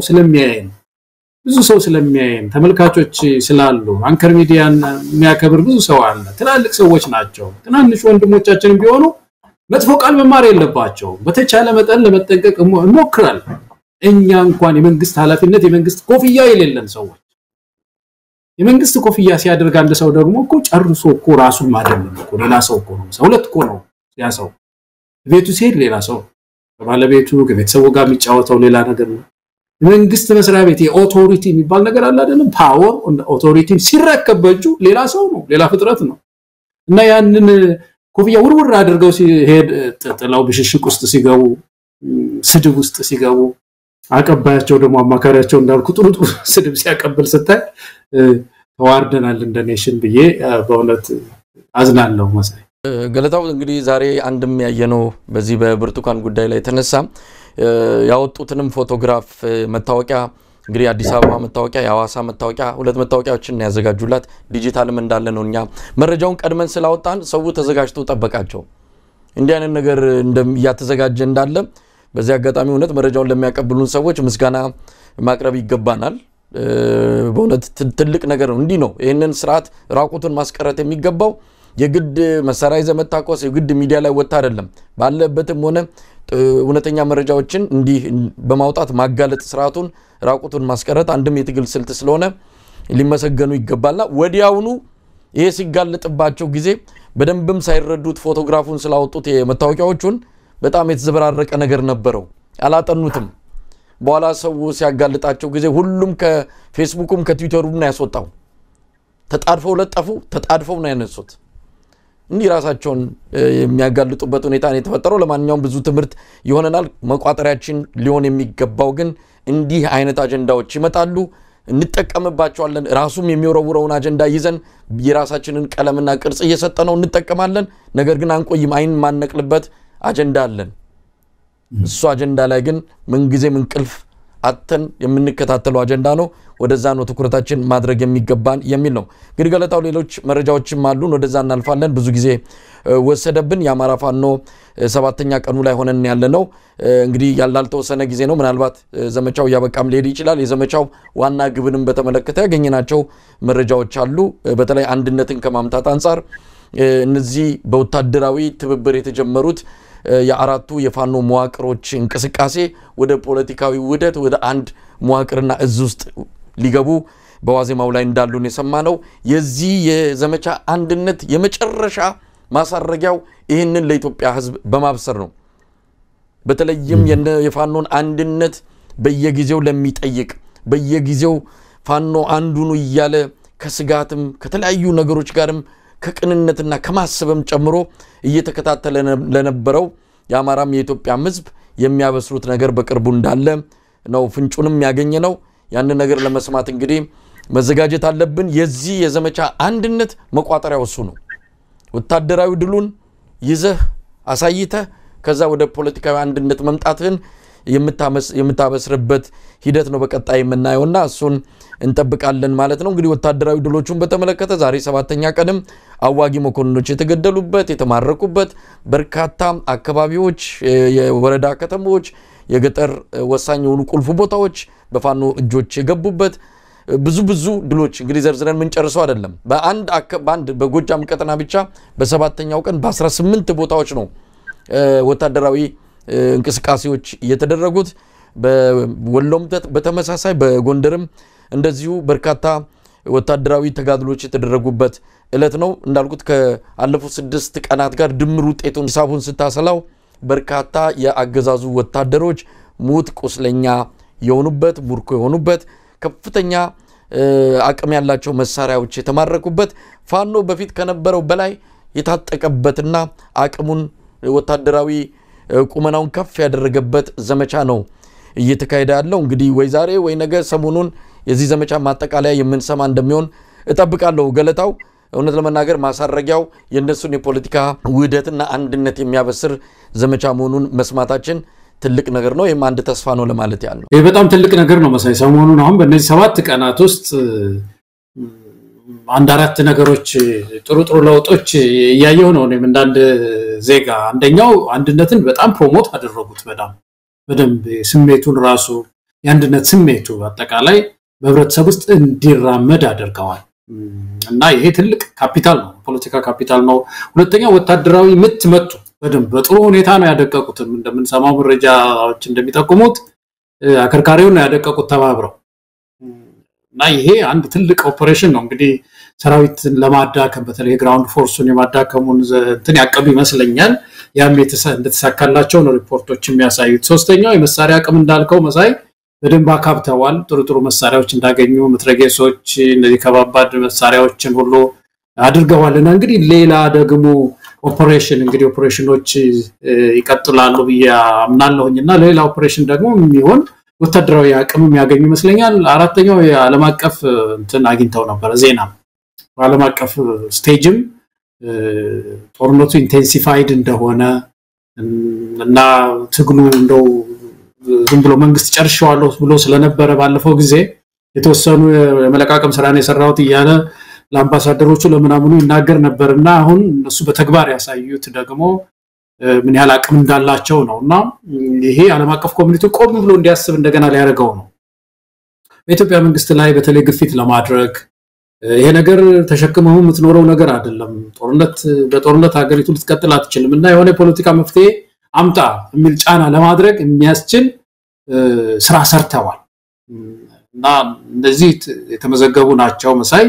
ስለሚያየን ተመልካቾች ስላሉ አንከር ሚዲያን የሚያከብር ብዙ ሰው አለ ትላልቅ ሰዎች ናቸው ትናንሽ ወንድሞቻችን ቢሆኑ መጥፎ ቃል መማር የለባቸው በተቻለ መጠን ለመጠንቀቅ እንሞክራለን እኛ እንኳን የመንግስት ኃላፊነት የመንግስት ኮፍያ የሌለን ሰዎች የመንግስት ኮፍያ ሲያደርግ አንድ ሰው ደግሞ እኮ ጨርሶ እኮ ራሱን ማደለም እኮ ሌላ ሰው እኮ ነው ሁለት እኮ ነው ያ ሰው ቤቱ ሲሄድ ሌላ ሰው ባለቤቱ ከቤተሰቡ ጋር የሚጫወተው ሌላ ነገር ነው መንግስት መስሪያ ቤት የኦቶሪቲ የሚባል ነገር አለ አይደለም ፓወር ኦቶሪቲ ሲረከበጁ ሌላ ሰው ነው ሌላ ፍጥረት ነው እና ያንን ኮፍያ ውርውር አድርገው ሲሄድ ጥላው ብሽሽቅ ውስጥ ሲገቡ ስድብ ውስጥ ሲገቡ አቀባያቸው ደግሞ አማካሪያቸው እንዳልኩ ጥሩ ስድብ ሲያቀብል ስታይ ተዋርደናል እንደ ኔሽን ብዬ በእውነት አዝናለሁ መሳይ ገለታው እንግዲህ ዛሬ አንድም ያየነው በዚህ በብርቱካን ጉዳይ ላይ ተነሳ ያወጡትንም ፎቶግራፍ መታወቂያ እንግዲህ አዲስ አበባ መታወቂያ ያዋሳ መታወቂያ ሁለት መታወቂያዎችን ያዘጋጁላት ዲጂታልም እንዳለ ነው እኛ መረጃውን ቀድመን ስላወጣን ሰው ተዘጋጅቶ ተጠበቃቸው እንዲህ አይነት ነገር ያተዘጋጀ እንዳለ በዚህ አጋጣሚ እውነት መረጃውን ለሚያቀብሉን ሰዎች ምስጋና ማቅረብ ይገባናል በእውነት ትልቅ ነገር ነው እንዲህ ነው ይሄንን ስርዓት ራቁቱን ማስቀረት የሚገባው የግድ መሳሪያ ዘመታቆስ የግድ ሚዲያ ላይ ወጣ አይደለም ባለበትም ሆነ እውነተኛ መረጃዎችን እንዲህ በማውጣት ማጋለጥ ስርዓቱን ራቁቱን ማስቀረት አንድም የትግል ስልት ስለሆነ ሊመሰገኑ ይገባልና ወዲያውኑ ይሄ ሲጋለጥባቸው ጊዜ በደንብም ሳይረዱት ፎቶግራፉን ስላወጡት የመታወቂያዎቹን በጣም የተዘበራረቀ ነገር ነበረው አላጠኑትም በኋላ ሰው ሲያጋልጣቸው ጊዜ ሁሉም ከፌስቡክም ከትዊተሩም ነው ያስወጣው ተጣድፈው ለጠፉ ተጣድፈው ነው ያነሱት እንዲህ ራሳቸውን የሚያጋልጡበት ሁኔታ ነው የተፈጠረው ለማንኛውም ብዙ ትምህርት ይሆነናል መቋጠሪያችን ሊሆን የሚገባው ግን እንዲህ አይነት አጀንዳዎች ይመጣሉ እንጠቀምባቸዋለን ራሱም የሚወረውረውን አጀንዳ ይዘን የራሳችንን ቀለምና ቅርጽ እየሰጠነው እንጠቀማለን ነገር ግን አንቆይም አይን ማነቅልበት አጀንዳ አለን እሱ አጀንዳ ላይ ግን ምን ጊዜ ምን ቅልፍ አተን የምንከታተለው አጀንዳ ነው ወደዛ ነው ትኩረታችን ማድረግ የሚገባን የሚል ነው እንግዲህ ገለታው ሌሎች መረጃዎችም አሉን ወደዛ እናልፋለን ብዙ ጊዜ ወሰደብን ያማራ ፋኖ 7ኛ ቀኑ ላይ ሆነን ያለነው እንግዲህ ያላልተወሰነ ጊዜ ነው ምናልባት ዘመቻው ያበቃም ሊሄድ ይችላል የዘመቻው ዋና ግብንም በተመለከተ ያገኘናቸው መረጃዎች አሉ በተለይ አንድነትን ከማምጣት አንፃር እነዚህ በወታደራዊ ትብብር የተጀመሩት የአራቱ የፋኖ መዋቅሮች እንቅስቃሴ ወደ ፖለቲካዊ ውህደት ወደ አንድ መዋቅርና እዝ ውስጥ ሊገቡ በዋዜማው ላይ እንዳሉን የሰማነው የዚህ የዘመቻ አንድነት የመጨረሻ ማሳረጊያው ይህንን ለኢትዮጵያ ህዝብ በማብሰር ነው በተለይም የፋኖን አንድነት በየጊዜው ለሚጠይቅ በየጊዜው ፋኖ አንዱኑ ይያለ ከስጋትም ከተለያዩ ነገሮች ጋርም ከቅንነትና ከማሰብም ጨምሮ እየተከታተለ ለነበረው ያማራም የኢትዮጵያ ህዝብ የሚያበስሩት ነገር በቅርቡ እንዳለ ነው ፍንጩንም ያገኘነው ያን ነገር ለመስማት እንግዲህ መዘጋጀት አለብን የዚህ የዘመቻ አንድነት መቋጠሪያው እሱ ነው ወታደራዊ ድሉን ይዘህ አሳይተህ ከዛ ወደ ፖለቲካዊ አንድነት መምጣትህን የምታበስርበት ሂደት ነው በቀጣይ የምናየውና እሱን እንጠብቃለን ማለት ነው እንግዲህ ወታደራዊ ድሎቹን በተመለከተ ዛሬ 7ኛ ቀንም አዋጊ መኮንኖች የተገደሉበት የተማረኩበት በርካታ አካባቢዎች የወረዳ ከተሞች የገጠር ወሳኝ የሆኑ ቁልፍ ቦታዎች በፋኖ እጆች የገቡበት ብዙ ድሎች እንግዲህ ዘርዝረን ምን ጨርሰው አይደለም በአንድ በጎጃም ቀጠና ብቻ በ7ኛው ቀን በ18 ቦታዎች ነው ወታደራዊ እንቅስቃሴዎች የተደረጉት በወሎም በተመሳሳይ በጎንደርም እንደዚሁ በርካታ ወታደራዊ ተጋድሎች የተደረጉበት እለት ነው እንዳልኩት ከአለፉት 6 ቀናት ጋር ድምር ውጤቱን ሂሳቡን ስታሰላው በርካታ የአገዛዙ ወታደሮች ሞት ቁስለኛ የሆኑበት ሙርኮ የሆኑበት ከፍተኛ አቅም ያላቸው መሳሪያዎች የተማረኩበት ፋኖ በፊት ከነበረው በላይ የታጠቀበትና አቅሙን ወታደራዊ ቁመናውን ከፍ ያደረገበት ዘመቻ ነው እየተካሄደ ያለው እንግዲህ ወይ ዛሬ ወይ ነገ ሰሞኑን የዚህ ዘመቻ ማጠቃለያ የምንሰማ እንደሚሆን እጠብቃለሁ ገለታው እውነት ለመናገር ማሳረጊያው የነሱን የፖለቲካ ውህደትና አንድነት የሚያበስር ዘመቻ መሆኑን መስማታችን ትልቅ ነገር ነው የማንድ ተስፋ ነው ለማለት ያለው ይሄ በጣም ትልቅ ነገር ነው መሳይ ሰሞኑን አሁን በእነዚህ 7 ቀናት ውስጥ አንድ አራት ነገሮች ጥሩ ለውጦች ያያየው ነው እኔም እንዳንድ ዜጋ አንደኛው አንድነትን በጣም ፕሮሞት አደረጉት በደንብ ስሜቱን ራሱ የአንድነት ስሜቱ አጠቃላይ በህብረተሰብ ውስጥ እንዲራመድ አድርገዋል እና ይሄ ትልቅ ካፒታል ነው ፖለቲካ ካፒታል ነው ሁለተኛው ወታደራዊ መቱ በደንብ በጥሩ ሁኔታ ነው ያደቀቁት እንደምንሰማው መረጃዎች እንደሚጠቁሙት አከርካሪውን ነው ያደቀቁት ተባብረው እና ይሄ አንድ ትልቅ ኦፕሬሽን ነው እንግዲህ ሰራዊትን ለማዳከም በተለይ ግራውንድ ፎርሱን የማዳከሙን እንትን ያቀዱ ይመስለኛል ያም እንደተሳካላቸው ነው ሪፖርቶች የሚያሳዩት ሶስተኛው የመሳሪያ አቅም እንዳልከው መሳይ በደንብ አካብተዋል ጥሩ መሳሪያዎች እንዳገኙ መትረጌሶች እነዚህ ከባባድ መሳሪያዎችን ሁሉ አድርገዋልና እንግዲህ ሌላ ደግሞ ኦፕሬሽኖች ይቀጥላሉ በያምናለሁኝና ሌላ ኦፕሬሽን ደግሞ የሚሆን ወታደራዊ አቅም የሚያገኙ ይመስለኛል አራተኛው የዓለም አቀፍ እንትን አግኝተው ነበር ዜና ዓለም አቀፍ ስቴጅም ጦርነቱ ኢንቴንሲፋይድ እንደሆነ እና ትግሉ እንደው ዝም ብሎ መንግስት ጨርሻዋለሁ ብሎ ስለነበረ ባለፈው ጊዜ የተወሰኑ የመለቃቀም ስራን የሰራውት ይያለ ለአምባሳደሮቹ ለምናምኑ ይናገር ነበርና አሁን እሱ በተግባር ያሳዩት ደግሞ ምን ያህል አቅም እንዳላቸው ነውና ይሄ ዓለም አቀፍ ኮሚኒቲ ቆም ብሎ እንዲያስብ እንደገና ሊያረጋው ነው በኢትዮጵያ መንግስት ላይ በተለይ ግፊት ለማድረግ ይሄ ነገር ተሸክመው የምትኖረው ነገር አይደለም በጦርነት ሀገሪቱ ልትቀጥል አትችልምና የሆነ ፖለቲካ መፍትሄ አምጣ የሚል ጫና ለማድረግ የሚያስችል ስራ ሰርተዋል እና እንደዚህ የተመዘገቡ ናቸው መሳይ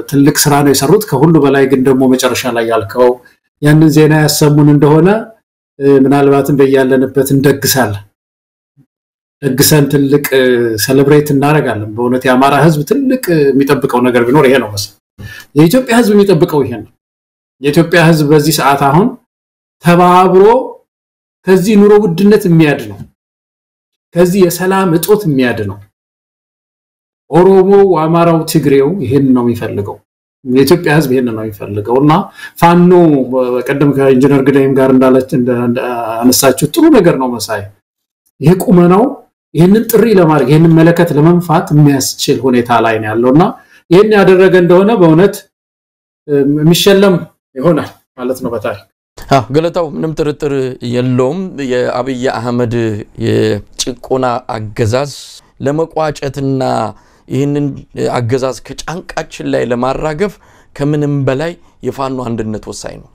ትልቅ ስራ ነው የሰሩት ከሁሉ በላይ ግን ደግሞ መጨረሻ ላይ ያልከው ያንን ዜና ያሰሙን እንደሆነ ምናልባትም በያለንበት ደግሰን ትልቅ ሴሌብሬት እናረጋለን በእውነት የአማራ ህዝብ ትልቅ የሚጠብቀው ነገር ቢኖር ይሄ ነው መሰለኝ የኢትዮጵያ ህዝብ የሚጠብቀው ይሄ ነው የኢትዮጵያ ህዝብ በዚህ ሰዓት አሁን ተባብሮ ከዚህ ኑሮ ውድነት የሚያድነው ከዚህ የሰላም እጦት የሚያድነው ኦሮሞ አማራው ትግሬው ይሄን ነው የሚፈልገው የኢትዮጵያ ህዝብ ይሄን ነው የሚፈልገውና ፋኖ በቀደም ከኢንጂነር ግዳይም ጋር እንዳነሳችሁ ጥሩ ነገር ነው መሳይ ይሄ ቁመናው ይሄንን ጥሪ ለማድረግ ይሄንን መለከት ለመንፋት የሚያስችል ሁኔታ ላይ ነው ያለውና ይሄን ያደረገ እንደሆነ በእውነት የሚሸለም ይሆናል ማለት ነው በታሪክ ገለታው ምንም ጥርጥር የለውም የአብይ አህመድ የጭቆና አገዛዝ ለመቋጨትና ይህንን አገዛዝ ከጫንቃችን ላይ ለማራገፍ ከምንም በላይ የፋኖ አንድነት ወሳኝ ነው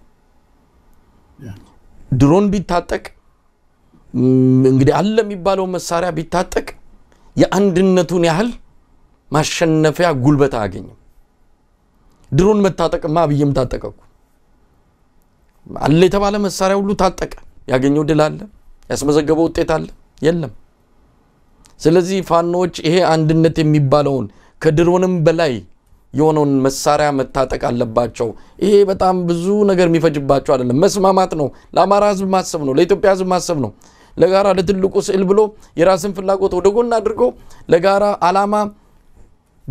ድሮን ቢታጠቅ እንግዲህ አለ የሚባለው መሳሪያ ቢታጠቅ የአንድነቱን ያህል ማሸነፊያ ጉልበት አገኘም ድሮን መታጠቅማ አብይም ታጠቀኩ አለ የተባለ መሳሪያ ሁሉ ታጠቀ ያገኘው ድል አለ ያስመዘገበው ውጤት አለ የለም ስለዚህ ፋኖች ይሄ አንድነት የሚባለውን ከድሮንም በላይ የሆነውን መሳሪያ መታጠቅ አለባቸው ይሄ በጣም ብዙ ነገር የሚፈጅባቸው አይደለም መስማማት ነው ለአማራ ህዝብ ማሰብ ነው ለኢትዮጵያ ህዝብ ማሰብ ነው ለጋራ ለትልቁ ስዕል ብሎ የራስን ፍላጎት ወደ ጎን አድርጎ ለጋራ አላማ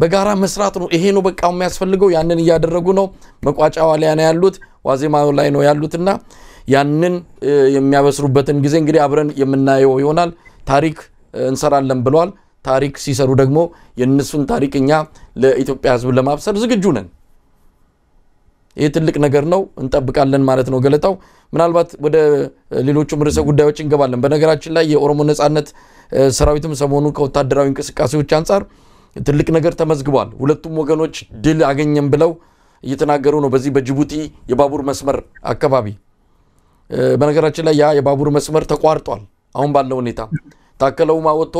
በጋራ መስራት ነው ይሄ ነው በቃው የሚያስፈልገው ያንን ያደረጉ ነው መቋጫው ላይ ነው ያሉት ዋዜማው ላይ ነው ያሉትና ያንን የሚያበስሩበትን ጊዜ እንግዲህ አብረን የምናየው ይሆናል ታሪክ እንሰራለን ብለዋል ታሪክ ሲሰሩ ደግሞ የነሱን ታሪክኛ ለኢትዮጵያ ህዝብ ለማብሰር ዝግጁ ነን ይሄ ትልቅ ነገር ነው እንጠብቃለን ማለት ነው ገለታው ምናልባት ወደ ሌሎችም ርዕሰ ጉዳዮች እንገባለን በነገራችን ላይ የኦሮሞ ነጻነት ሰራዊትም ሰሞኑ ከወታደራዊ እንቅስቃሴዎች አንፃር ትልቅ ነገር ተመዝግቧል ሁለቱም ወገኖች ድል አገኘን ብለው እየተናገሩ ነው በዚህ በጅቡቲ የባቡር መስመር አካባቢ በነገራችን ላይ ያ የባቡር መስመር ተቋርጧል አሁን ባለው ሁኔታ ታከለው ማወጥቶ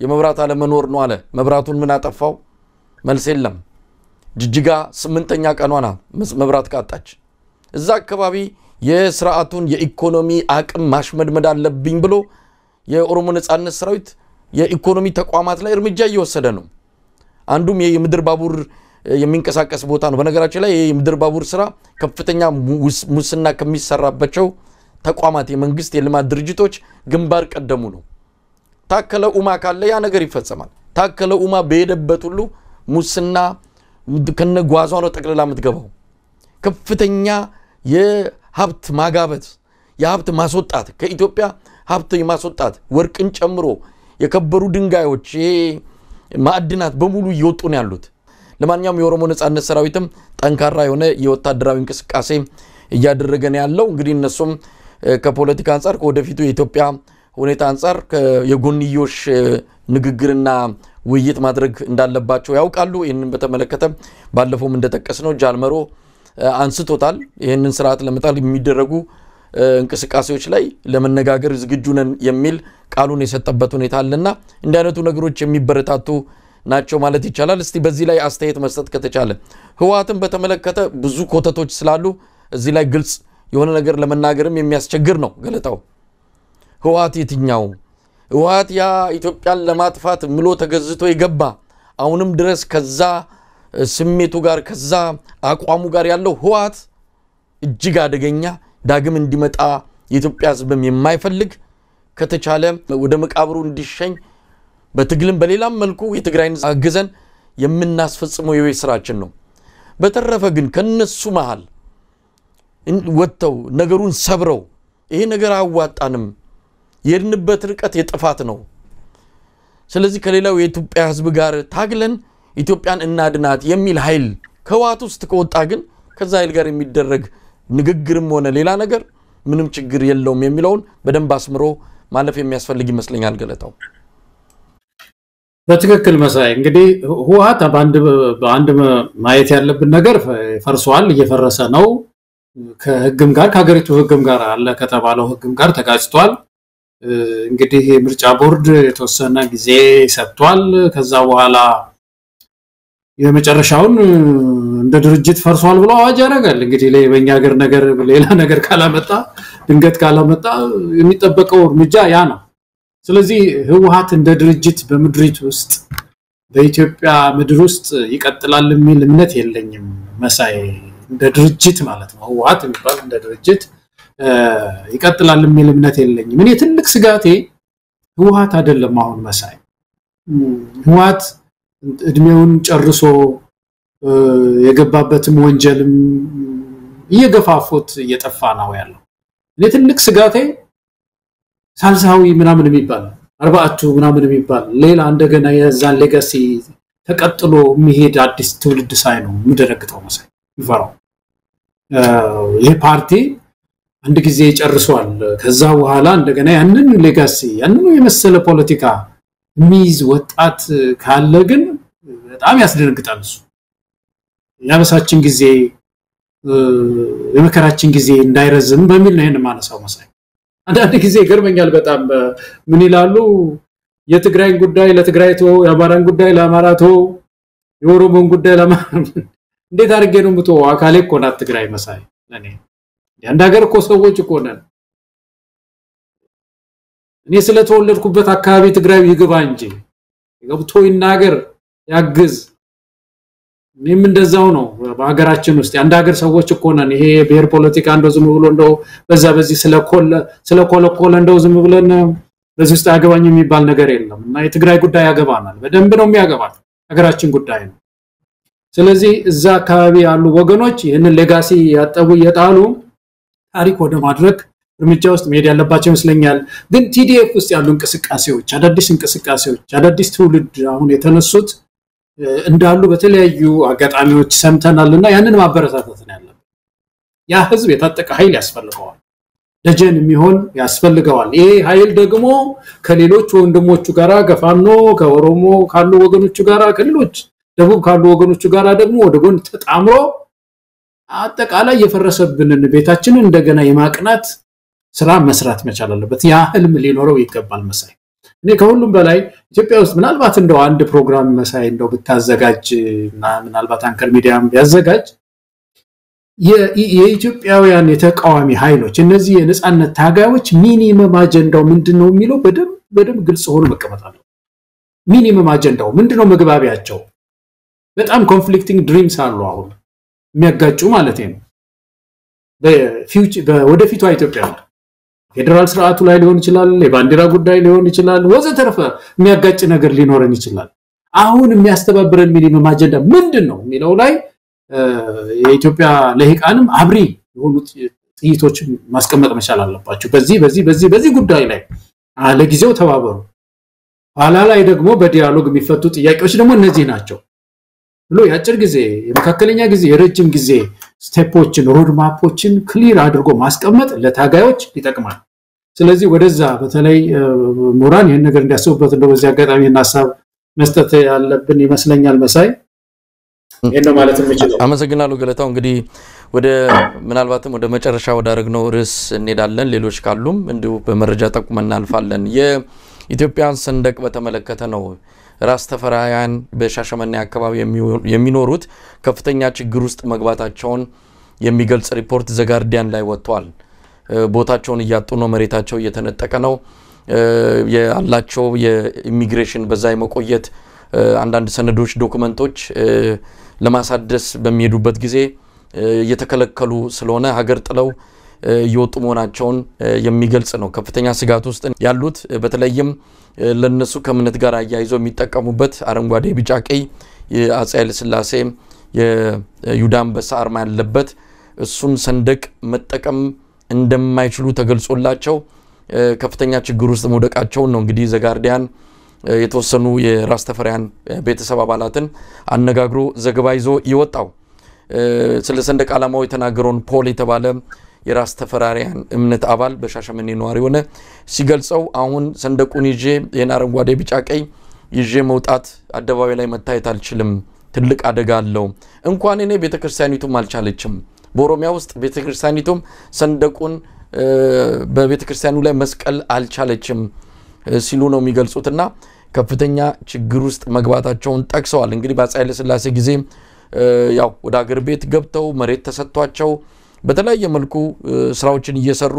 የመብራት አለ መኖር ነው አለ መብራቱን ምን አጠፋው መልስ የለም ጅጅጋ 8ኛ ቀኗና መብራት ካጣች እዛ አካባቢ የሥርዓቱን የኢኮኖሚ አቅም ማሽመድመድ አለብኝ ብሎ የኦሮሞ ነጻነት ሰራዊት የኢኮኖሚ ተቋማት ላይ እርምጃ እየወሰደ ነው አንዱም የምድር ባቡር የሚንቀሳቀስ ቦታ ነው በነገራችን ላይ የምድር ባቡር ስራ ከፍተኛ ሙስና ከሚሰራባቸው ተቋማት የመንግስት የልማት ድርጅቶች ግንባር ቀደሙ ነው ታከለ ኡማ ካለ ያ ነገር ይፈጸማል ታከለ ኡማ በሄደበት ሁሉ ሙስና ከነጓዟ ነው ጠቅላላ የምትገባው ከፍተኛ የሀብት ማጋበት የሀብት ማስወጣት ከኢትዮጵያ ሀብት የማስወጣት ወርቅን ጨምሮ የከበሩ ድንጋዮች ማዕድናት በሙሉ እየወጡ ነው ያሉት ለማንኛውም የኦሮሞ ነጻነት ሰራዊትም ጠንካራ የሆነ የወታደራዊ እንቅስቃሴ እያደረገ ነው ያለው እንግዲህ እነሱም ከፖለቲካ አንፃር ከወደፊቱ የኢትዮጵያ ሁኔታ አንፃር የጎንዮሽ ንግግርና ውይይት ማድረግ እንዳለባቸው ያውቃሉ ይሄንን በተመለከተ ባለፈውም እንደተጠቀስነው ጃልመሮ አንስቶታል ይሄንን ስርዓት ለመጣል የሚደረጉ እንቅስቃሴዎች ላይ ለመነጋገር ዝግጁ ነን የሚል ቃሉን የሰጠበት ሁኔታ አለና እንደ አይነቱ ነገሮች የሚበረታቱ ናቸው ማለት ይቻላል እስቲ በዚህ ላይ አስተያየት መስጠት ከተቻለ ህዋትን በተመለከተ ብዙ ኮተቶች ስላሉ እዚህ ላይ ግልጽ የሆነ ነገር ለመናገርም የሚያስቸግር ነው ገለታው ህዋት የትኛው ህዋት ያ ኢትዮጵያን ለማጥፋት ምሎ ተገዝቶ ይገባ አሁንም ድረስ ከዛ ስሜቱ ጋር ከዛ አቋሙ ጋር ያለው ህዋት እጅግ አደገኛ ዳግም እንዲመጣ የኢትዮጵያ ህዝብም የማይፈልግ ከተቻለ ወደ መቃብሩ እንዲሸኝ በትግልም በሌላም መልኩ የትግራይን አግዘን የምናስፈጽመው የቤት ስራችን ነው በተረፈ ግን ከነሱ መሃል ወጥተው ነገሩን ሰብረው ይሄ ነገር አዋጣንም የድንበት ርቀት የጥፋት ነው ስለዚህ ከሌላው የኢትዮጵያ ህዝብ ጋር ታግለን ኢትዮጵያን እናድናት የሚል ኃይል ከዋት ውስጥ ከወጣ ግን ከዛ ኃይል ጋር የሚደረግ ንግግርም ሆነ ሌላ ነገር ምንም ችግር የለውም የሚለውን በደንብ አስምሮ ማለፍ የሚያስፈልግ ይመስለኛል ገለታው በትክክል መሳይ እንግዲህ ህዋት በአንድ ማየት ያለብን ነገር ፈርሷል እየፈረሰ ነው ከህግም ጋር ከሀገሪቱ ህግም ጋር አለ ከተባለው ህግም ጋር ተጋጭቷል እንግዲህ ምርጫ ቦርድ የተወሰነ ጊዜ ሰጥቷል ከዛ በኋላ የመጨረሻውን እንደ ድርጅት ፈርሷል ብሎ አዋጅ ያደርጋል እንግዲህ ለበኛ ሀገር ነገር ሌላ ነገር ካላመጣ ድንገት ካላመጣ የሚጠበቀው እርምጃ ያ ነው ስለዚህ ህዋት እንደ ድርጅት በምድሪት ውስጥ በኢትዮጵያ ምድር ውስጥ ይቀጥላል የሚል እምነት የለኝም መሳይ እንደ ድርጅት ማለት ነው ህዋት የሚባል እንደ ድርጅት ይቀጥላል የሚል እምነት የለኝም እኔ ትልቅ ስጋቴ ህዋት አይደለም አሁን መሳይ ህዋት እድሜውን ጨርሶ የገባበትም ወንጀልም እየገፋፉት እየጠፋ ነው ያለው እኔ ትልቅ ስጋቴ ሳልሳዊ ምናምን የሚባል አርባአቱ ምናምን የሚባል ሌላ እንደገና የዛን ሌጋሲ ተቀጥሎ የሚሄድ አዲስ ትውልድ ሳይ ነው ምደረግተው መሳይ ይፈራው ይሄ ፓርቲ አንድ ጊዜ ጨርሷል ከዛ በኋላ እንደገና ያንን ሌጋሲ ያንን የመሰለ ፖለቲካ ሚዝ ወጣት ካለ ግን በጣም ያስደነግጣል እሱ ያበሳችን ጊዜ የመከራችን ጊዜ እንዳይረዝም በሚል ነው ይሄን ማነሳው መሳይ አንዳንድ ጊዜ ገርመኛል በጣም ምን ይላሉ የትግራይን ጉዳይ ለትግራይቶ የአማራን ጉዳይ ለአማራቶ የኦሮሞን ጉዳይ እንዴት አድርጌ ነው ምቶ አካሌ እኮ ናት ትግራይ መሳይ ለኔ ያንድ ሀገር እኮ ሰዎች እኮ ነን እኔ ስለተወለድኩበት አካባቢ ትግራይ ይገባ እንጂ ገብቶ ይናገር ያግዝ ምንም እንደዛው ነው በአገራችን ውስጥ ያንድ ሀገር ሰዎች እኮ ነን ይሄ ብሔር ፖለቲካ እንደው ዝም ብሎ እንደው በዚህ ስለኮለኮለ እንደው ዝም ብለን በዚህ ውስጥ አገባኝ የሚባል ነገር የለም እና የትግራይ ጉዳይ ያገባናል በደንብ ነው የሚያገባው ሀገራችን ጉዳይ ነው ስለዚህ እዛ አካባቢ ያሉ ወገኖች ይሄንን ሌጋሲ ያጠቡ የጣሉ ታሪክ ወደ ማድረግ እርምጃ ውስጥ መሄድ ያለባቸው ይመስለኛል ግን TDF ውስጥ ያሉ እንቅስቃሴዎች አዳዲስ ትውልድ አሁን የተነሱት እንዳሉ በተለያዩ አጋጣሚዎች ሰምተናልና ያንን ማበረታታት ነው ያለው ያ ህዝብ የታጠቀ ኃይል ያስፈልገዋል ደጀን የሚሆን ያስፈልገዋል ይሄ ኃይል ደግሞ ከሌሎች ወንድሞቹ ጋራ ከፋኖ ከኦሮሞ ካሉ ወገኖቹ ጋራ ከሌሎች ደቡብ ካሉ ወገኖቹ ጋራ ደግሞ ወደ ጎን ተጣምሮ አጠቃላይ የፈረሰብንን ቤታችንን እንደገና የማቅናት ስራ መስራት መቻል አለበት ያ ህልም ሊኖረው ይገባል መሳይ እኔ ከሁሉም በላይ ኢትዮጵያ ውስጥ ምናልባት እንደው አንድ ፕሮግራም መሳይ እንደው ብታዘጋጅና ምናልባት አንከር ሚዲያም ቢያዘጋጅ የኢትዮጵያውያን የተቃዋሚ ኃይሎች እነዚህ የነጻነት ታጋዮች ሚኒመም አጀንዳው ምንድነው የሚለው በደም ግልጽ ሆኖ መቀመጥ አለው ሚኒመም አጀንዳው ምንድነው መግባቢያቸው በጣም ኮንፍሊክቲንግ ድሪምስ አሉ አሁን የሚያጋጩ ማለት ነው ወደፊቷ ኢትዮጵያ ፌደራል ስርዓቱ ላይ ሊሆን ይችላል የባንዲራ ጉዳይ ሊሆን ይችላል ወዘተርፈ የሚያጋጭ ነገር ሊኖረን ይችላል አሁን የሚያስተባብረን ሚኒመም አጀንዳ ምንድነው የሚለው ላይ የኢትዮጵያ ለህቃንም አብሪ የሆኑ ጥይቶች ማስቀመጥ መቻል አለባቸው በዚህ ጉዳይ ላይ ለጊዜው ተባበሩ ኋላ ላይ ደግሞ በዲያሎግ የሚፈቱ ጥያቄዎች ደግሞ እነዚህ ናቸው ብሎ ያጭር ጊዜ የመካከለኛ ጊዜ የረጅም ጊዜ ስቴፖችን ሮድ ማፖችን ክሊር አድርጎ ማስቀመጥ ለታጋዮች ይጠቅማል ስለዚህ ወደዛ በተለይ ሞራን ይሄን ነገር እንዲያስቡበት እንደው በዚህ አጋጣሚ ሐሳብ መስጠት ያለብን ይመስለኛል መሳይ ይሄን ማለት እንችላለን አመሰግናለሁ ገለታው እንግዲህ ወደ ምናልባትም ወደ መጨረሻ ወዳረግነው ርዕስ እንሄዳለን ሌሎች ካሉም እንዲሁ በመረጃ ጠቁመና አልፋለን የኢትዮጵያን ሰንደቅ በተመለከተ ነው ራስ ተፈራያን በሻሸመኔ አካባቢ የሚኖሩት ከፍተኛ ችግር ውስጥ መግባታቸውን የሚገልጽ ሪፖርት ዘጋርዲያን ላይ ወጥቷል ቦታቸውን ያጡ ነው መሬታቸው እየተነጠቀ ነው ያላቸው የኢሚግሬሽን በዛ የመቆየት አንዳንድ ሰነዶች ዶክመንቶች ለማሳደስ በሚሄዱበት ጊዜ እየተከለከሉ ስለሆነ ሀገር ጥለው ይወጡ መሆናቸውን የሚገልጽ ነው ከፍተኛ ስጋት ውስጥ ያሉት በተለይም ለነሱ ከእምነት ጋር አያይዞ የሚጠቀሙበት አረንጓዴ ቢጫ ቀይ የአፄ ኃይለ ሥላሴ የዩዳን በሳርማ ያለበት እሱን ሰንደቅ መጠቀም እንደማይችሉ ተገልጾላቸው ከፍተኛ ችግር ውስጥ መውደቃቸው ነው እንግዲህ ዘጋርዲያን የተወሰኑ የራስ ተፈራያን ቤተሰብ አባላትን አነጋግሮ ዘገባ ይዞ ይወጣው ስለ ሰንደቅ ዓላማው የተናገረውን ፖል የተባለ የራስ ተፈራሪያን እምነት አባል በሻሸመኔ ነዋሪ ሆነ ሲገልጸው አሁን ሰንደቁን ይዤ የናረንጓዴ ቢጫ ቀይ ይዤ መውጣት አደባባይ ላይ መታየት አልችልም ትልቅ አደጋ አለው እንኳን እኔ ቤተክርስቲያኒቱም አልቻለችም በኦሮሚያ ውስጥ ቤተክርስቲያኒቱም ሰንደቁን በቤተክርስቲያኑ ላይ መስቀል አልቻለችም ሲሉ ነው የሚገልጹትና ከፍተኛ ችግር ውስጥ መግባታቸውን ጠቅሰዋል እንግዲህ በአፄ ኃይለ ሥላሴ ጊዜ ያው ወደ ሀገር ቤት ገብተው መሬት ተሰጥቷቸው በተለያየ መልኩ ስራዎችን እየሰሩ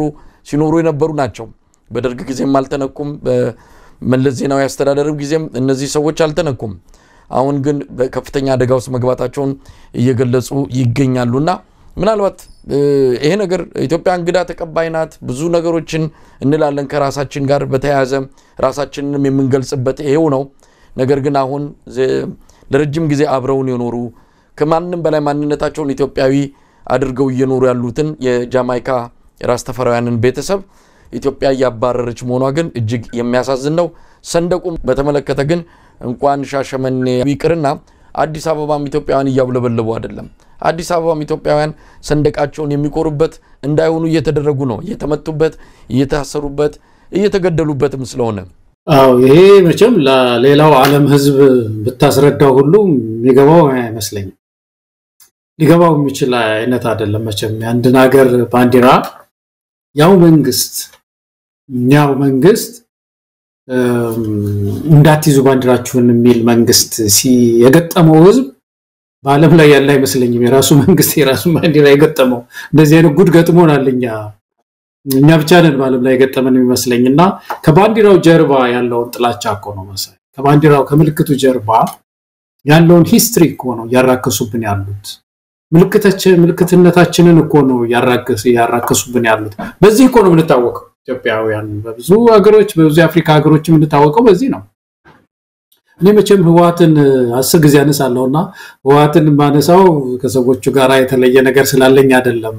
ሲኖሩ የነበሩ ናቸው በደርግ ጊዜም አልተነኩም በመለስ ዜናዊ አስተዳደር ጊዜም እነዚህ ሰዎች አልተነኩም አሁን ግን በከፍተኛ አደጋ ውስጥ መግባታቸውን እየገለጹ ይገኛሉና ምናልባት ይሄ ነገር ኢትዮጵያ እንግዳ ተቀባይናት ብዙ ነገሮችን እንላለን ከራሳችን ጋር በተያያዘ ራሳችንንም የምንገልጽበት ይሄው ነው ነገር ግን አሁን ለረጅም ጊዜ አብረውን የኖሩ ከማንንም በላይ ማንነታቸውን ኢትዮጵያዊ አድርገው እየኖሩ ያሉትን የጃማይካ ራስ ተፈራያንን ቤተሰብ ኢትዮጵያ ያባረረች መሆኗ ግን እጅግ የሚያሳዝን ነው ሰንደቁም በተመለከተ ግን እንኳን ሻሸመኔ ይቅርና አዲስ አበባም ኢትዮጵያውያን ያውለበለቡ አይደለም አዲስ አበባም ኢትዮጵያውያን ሰንደቃቸውን የሚቆሩበት እንዳይሆኑ እየተደረጉ ነው እየተመቱበት እየታሰሩበት እየተገደሉበትም ስለሆነ አው ይሄ መቼም ለሌላው ዓለም ህዝብ ብታስረዳው ሁሉ የሚገባው አይመስለኝም ሊገባው የሚችል አይነት አይደለም መቼም አንድ ነገር ባንዲራ ያው መንግስት እንዳትይዙ ባንዲራችሁን የሚል መንግስት የገጠመው ህዝብ በአለም ላይ ያለ አይመስለኝም የራሱ መንግስት የራሱ ባንዲራ የገጠመው እንደዚህ አይነት ጉድ ገጥሞናልኛ እኛ ብቻ ነን በአለም ላይ የገጠመን የሚመስለኝና ከባንዲራው ጀርባ ያለውን ጥላቻ እኮ ነው መሰለኝ ከባንዲራው ከምልክቱ ጀርባ ያለውን ሂስትሪ እኮ ነው ያራከሱብን ያሉት ምልክትነታችንን እኮ ነው ያራከሱብን ያሉት በዚህ እኮ ነው የምንታወቀው ኢትዮጵያውያን በብዙ ሀገሮች በብዙ አፍሪካ ሀገሮች የምንታወቀው በዚህ ነው እኔ መቼም ህዋትን 10 ጊዜ አነሳለሁና ህዋትን ማነሳው ከሰዎቹ ጋር የተለየ ነገር ስላለኝ አይደለም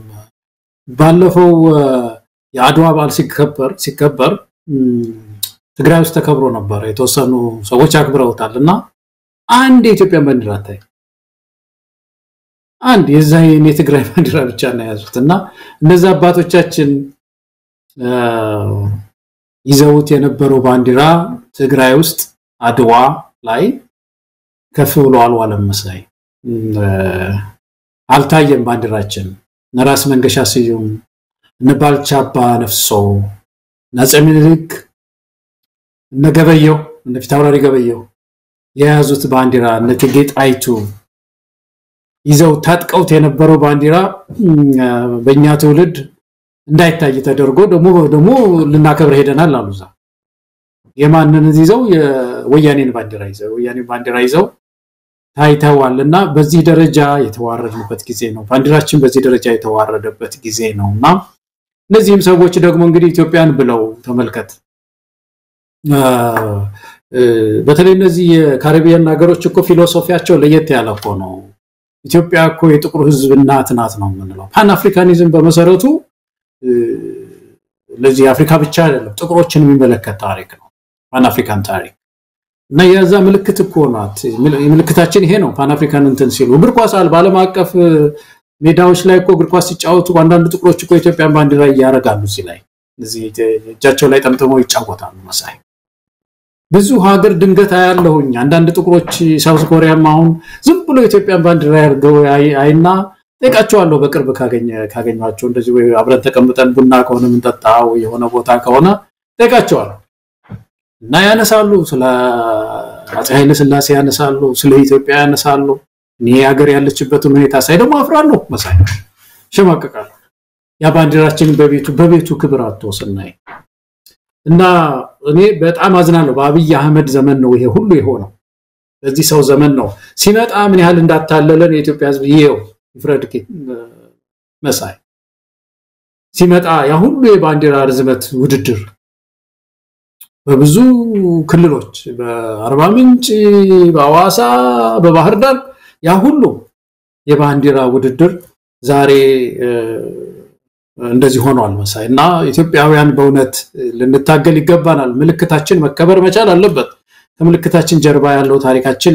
ባለፈው የአድዋ በዓል ሲከበር ትግራይ ውስጥ ተከብሮ ነበር የተወሰኑ ሰዎች አክብረውታልና አንድ የኢትዮጵያ ባንዲራ ታይ አንድ የዛይን የትግራይ ባንዲራ ብቻ ነው ያዙትና እነዛ አባቶቻችን ይዘውት የነበረው ባንዲራ ትግራይ ውስጥ አድዋ ላይ ከፍ ብሎ አልዋለም መሳይ አልታየም ባንዲራችን ነራስ መንገሻ ስዩም ነባልቻባ ነፍሶ ናጸምልክ ነገበየው ነፍታውራሪ ገበየው የያዙት ባንዲራ ነትጌጥ አይቱ ይዘው ታጥቀውት የነበረው ባንዲራ በእኛ ትውልድ እንዳይታይ ተደርጎ ደሞ ልናከብር ሄደናል አሉዛ የማንን ይዘው የወያኔን ባንዲራ ይዘው ታይተዋልና በዚህ ደረጃ የተዋረደበት ጊዜ ነው ባንዲራችን በዚህ ደረጃ የተዋረደበት ጊዜ ነውና እነዚህም ሰዎች ደግሞ እንግዲህ ኢትዮጵያን ብለው ተመልከት በተለይ እነዚህ የካሪቢያን ሀገሮች እኮ ፊሎሶፊያቸው ለየት ያለ እኮ ነው ኢትዮጵያ እኮ የጥቁር ህዝብ እናት ናት ነው የምንለው ፓን አፍሪካኒዝም በመሰረቱ ለዚህ አፍሪካ ብቻ አይደለም ጥቁሮችን የሚመለከት ታሪክ ነው ፓን አፍሪካን ታሪክ እና ያዛ ምልክት እኮ ናት ምልክታችን ይሄ ነው ፓን አፍሪካን እንትን ሲሉ እግር ኳስ ዓለም አቀፍ ሜዳዎች ላይ እኮ እግር ኳስ ሲጫወቱ አንዳንድ ጥቁሮች እኮ ኢትዮጵያን ባንዲራ ያረጋሉ ሲላይ እዚህ እጃቸው ላይ ጠምጥመው ይጫወታሉ መሳይ ብዙ ሀገር ድንገት ያያለሁኝ አንዳንድ ጥቁሮች ሳውዝ ኮሪያም አሁን ዝም ብሎ ኢትዮጵያን ባንዲራ ያርገው አይና ጠይቃቸዋለሁ በቅርብ ካገኛቸው እንደዚህ ወይ አብረን ተቀምጠን ቡና ከሆነ ምን ተጣው የሆነ ቦታ ከሆነ ጠይቃቸዋለሁ እና ያነሳሉ ስለ አፄ ኃይለ ሥላሴ ያነሳሉ ስለ ኢትዮጵያ ያነሳሉ እኔ ሀገር ያለችበት ሁኔታ ሳይደሞ አፍራለሁ መሳይ ሸማቀቃሉ ያ ባንዲራችን በቤቱ ክብር አጥቶስናይ እና እኔ በጣም አዝናለሁ በአብይ አህመድ ዘመን ነው ይሄ ሁሉ የሆነው በዚህ ሰው ዘመን ነው ሲመጣ ምን ያህል እንዳታለለን የኢትዮጵያ ህዝብ ይሄው ይፍረድክ መሳይ ሲመጣ ያ ሁሉ የባንዲራ ርዝመት ውድድር በብዙ ክልሎች በአርባ ምንጭ በአዋሳ በባህር ዳር ያ ሁሉ የባንዲራ ውድድር ዛሬ እንደዚህ ሆኗል መሳይና ኢትዮጵያውያን በእውነት ልንታገል ይገባናል ምልክታችን መከበር መቻል አለበት ከምልክታችን ጀርባ ያለው ታሪካችን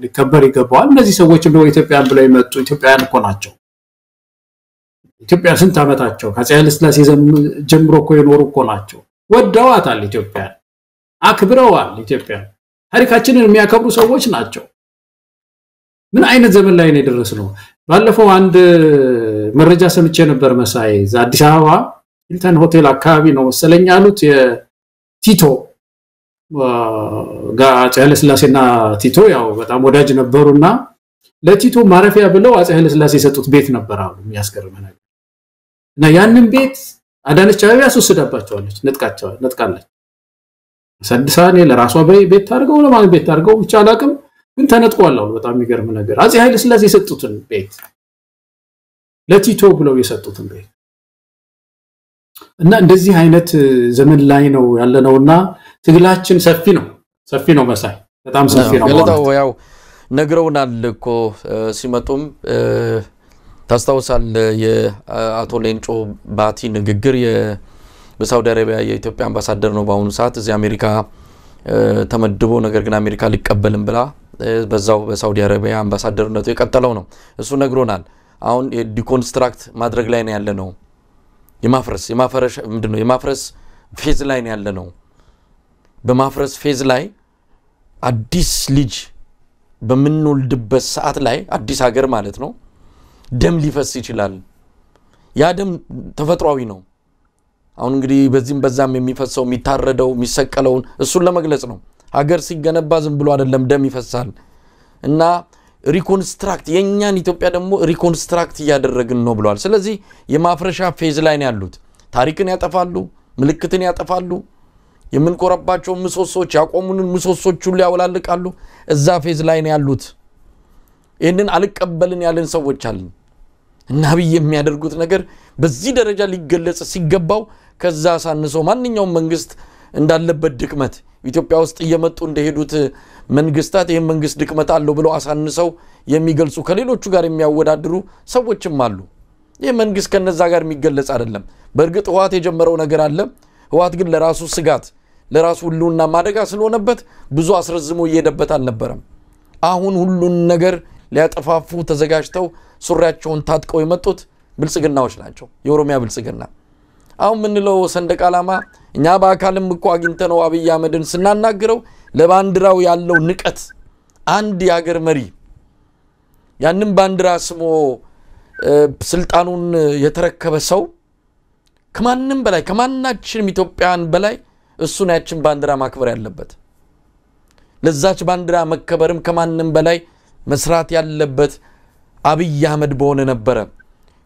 ሊከበር ይገባዋል እነዚህ ሰዎች እንደው ኢትዮጵያን ብለው ይመጡ ኢትዮጵያውያን እኮ ናቸው ኢትዮጵያ ስንት አመታቸው ከአፄ ኃይለ ሥላሴ ጀምሮ እኮ የኖሩ እኮ ናቸው ወደዋታል ኢትዮጵያ አክብረዋል ኢትዮጵያ ታሪካችንን የሚያከብሩ ሰዎች ናቸው ምን አይነት ዘመን ላይ ነው የደረስነው ባለፈው አንድ መረጃ ሰምቼ ነበር መሳይ አዲስ አበባ ሂልተን ሆቴል አካባቢ ነው መሰለኝ ያሉት የቲቶ አፄ ኃይለ ሥላሴና ቲቶ ያው በጣም ወዳጅ ነበሩና ለቲቶ ማረፊያ ብለው አፄ ኃይለ ሥላሴ የሰጡት ቤት ነበር አሉ የሚያስገርም ነገር እና ያንን ቤት አዳነች አቤቤ አስወስዳባቸዋለች ነጥቃለች ሰድሳኔ ለራሷ ቤት ታርገው ለማን ቤት ታርገው ብቻ አላቅም ግን ተነጥቋል አሉ በጣም የሚገርም ነገር አፄ ኃይለ ሥላሴ የሰጡትን ቤት ለቲቶ ብለው የሰጡትን ቤት እና እንደዚህ አይነት ዘመን ላይ ነው ያለነውና ትግላችን ሰፊ ነው መሳይ በጣም ሰፊ ነው ገለታው ያው ነግረውናል እኮ ሲመጡም ታስታውሳል የአቶ ሌንጮ ባቲ ንግግር በሳውዲ አረቢያ የኢትዮጵያ አምባሳደር ነው በአሁኑ ሰዓት እዚህ አሜሪካ ተመድቦ ነገር ግን አሜሪካ ሊቀበልም ብላ በዛው በሳውዲ አረቢያ አምባሳደርነቱ የቀጠለው ነው እሱ ነግሮናል አሁን የዲኮንስትራክት ማድረግ ላይ ነው ያለነው የማፈረሽ ምንድነው የማፍረስ ፌዝ ላይ ነው ያለነው በማፍረስ ፌዝ ላይ አዲስ ልጅ በመንወልድበት ሰዓት ላይ አዲስ ሀገር ማለት ነው ደም ሊፈስ ይችላል ያ ደም ተፈጥሯዊ ነው አሁን እንግዲህ በዚህም በዛም የሚፈሰው የሚታረደው የሚሰቀለው እሱን ለመግለጽ ነው ሀገር ሲገነባ ዝም ብሎ አይደለም ደም ይፈሳል እና ሪኮንስትራክት የኛን ኢትዮጵያ ደግሞ ሪኮንስትራክት ያደረግን ነው ብለዋል ስለዚህ የማፍረሻ ፌዝ ላይ ነው ያሉት ታሪክን ያጠፋሉ ምልክትን ያጠፋሉ የምንቆረባቸው ምሰሶች ያቆሙንን ምሰሶች ሁሉ ያወላልቃሉ እዛ ፌዝ ላይ ነው ያሉት ይሄንን አልቀበልን ያለን ሰዎች አለን እና አብይ የሚያደርጉት ነገር በዚህ ደረጃ ሊገለጽ ሲገባው ከዛ ሳንሶ ማንኛውም መንግስት እንዳለበት ድክመት ኢትዮጵያ ውስጥ እየመጡ እንደሄዱት መንግስታት ይሄን መንግስት ድክመት አለው ብለው አሳንሰው የሚገልጹ ከሌሎቹ ጋር የሚያወዳድሩ ሰዎችም አሉ ይሄ መንግስት ከነዛ ጋር የሚገለጽ አይደለም በእርግጥ ህዋት የጀመረው ነገር አለ ህዋት ግን ለራሱ ስጋት ለራሱ ሁሉና ማደጋ ስለሆነበት ብዙ አስረዝሞ እየሄደበት አልነበረም አሁን ሁሉን ነገር ሊያጠፋፉ ተዘጋጅተው ሱሪያቸውን ታጥቀው የመጡት ብልጽግናዎች ናቸው የኦሮሚያ ብልጽግና አሁን ምንለው ሰንደቅ ዓላማ እኛ በአካልም እኮ አግኝተነው አብይ አህመድን ስናናግረው ለባንዲራው ያለው ንቀት አንድ ያገር መሪ ያንን ባንዲራ ስሞ ስልጣኑን የተረከበ ሰው ከማንንም በላይ ከማናችንም ኢትዮጵያን በላይ እሱን ያችን ባንዲራ ማክበር ያለበት ለዛች ባንዲራ መከበርም ከማንንም በላይ መስራት ያለበት አብይ አህመድ በሆነ ነበር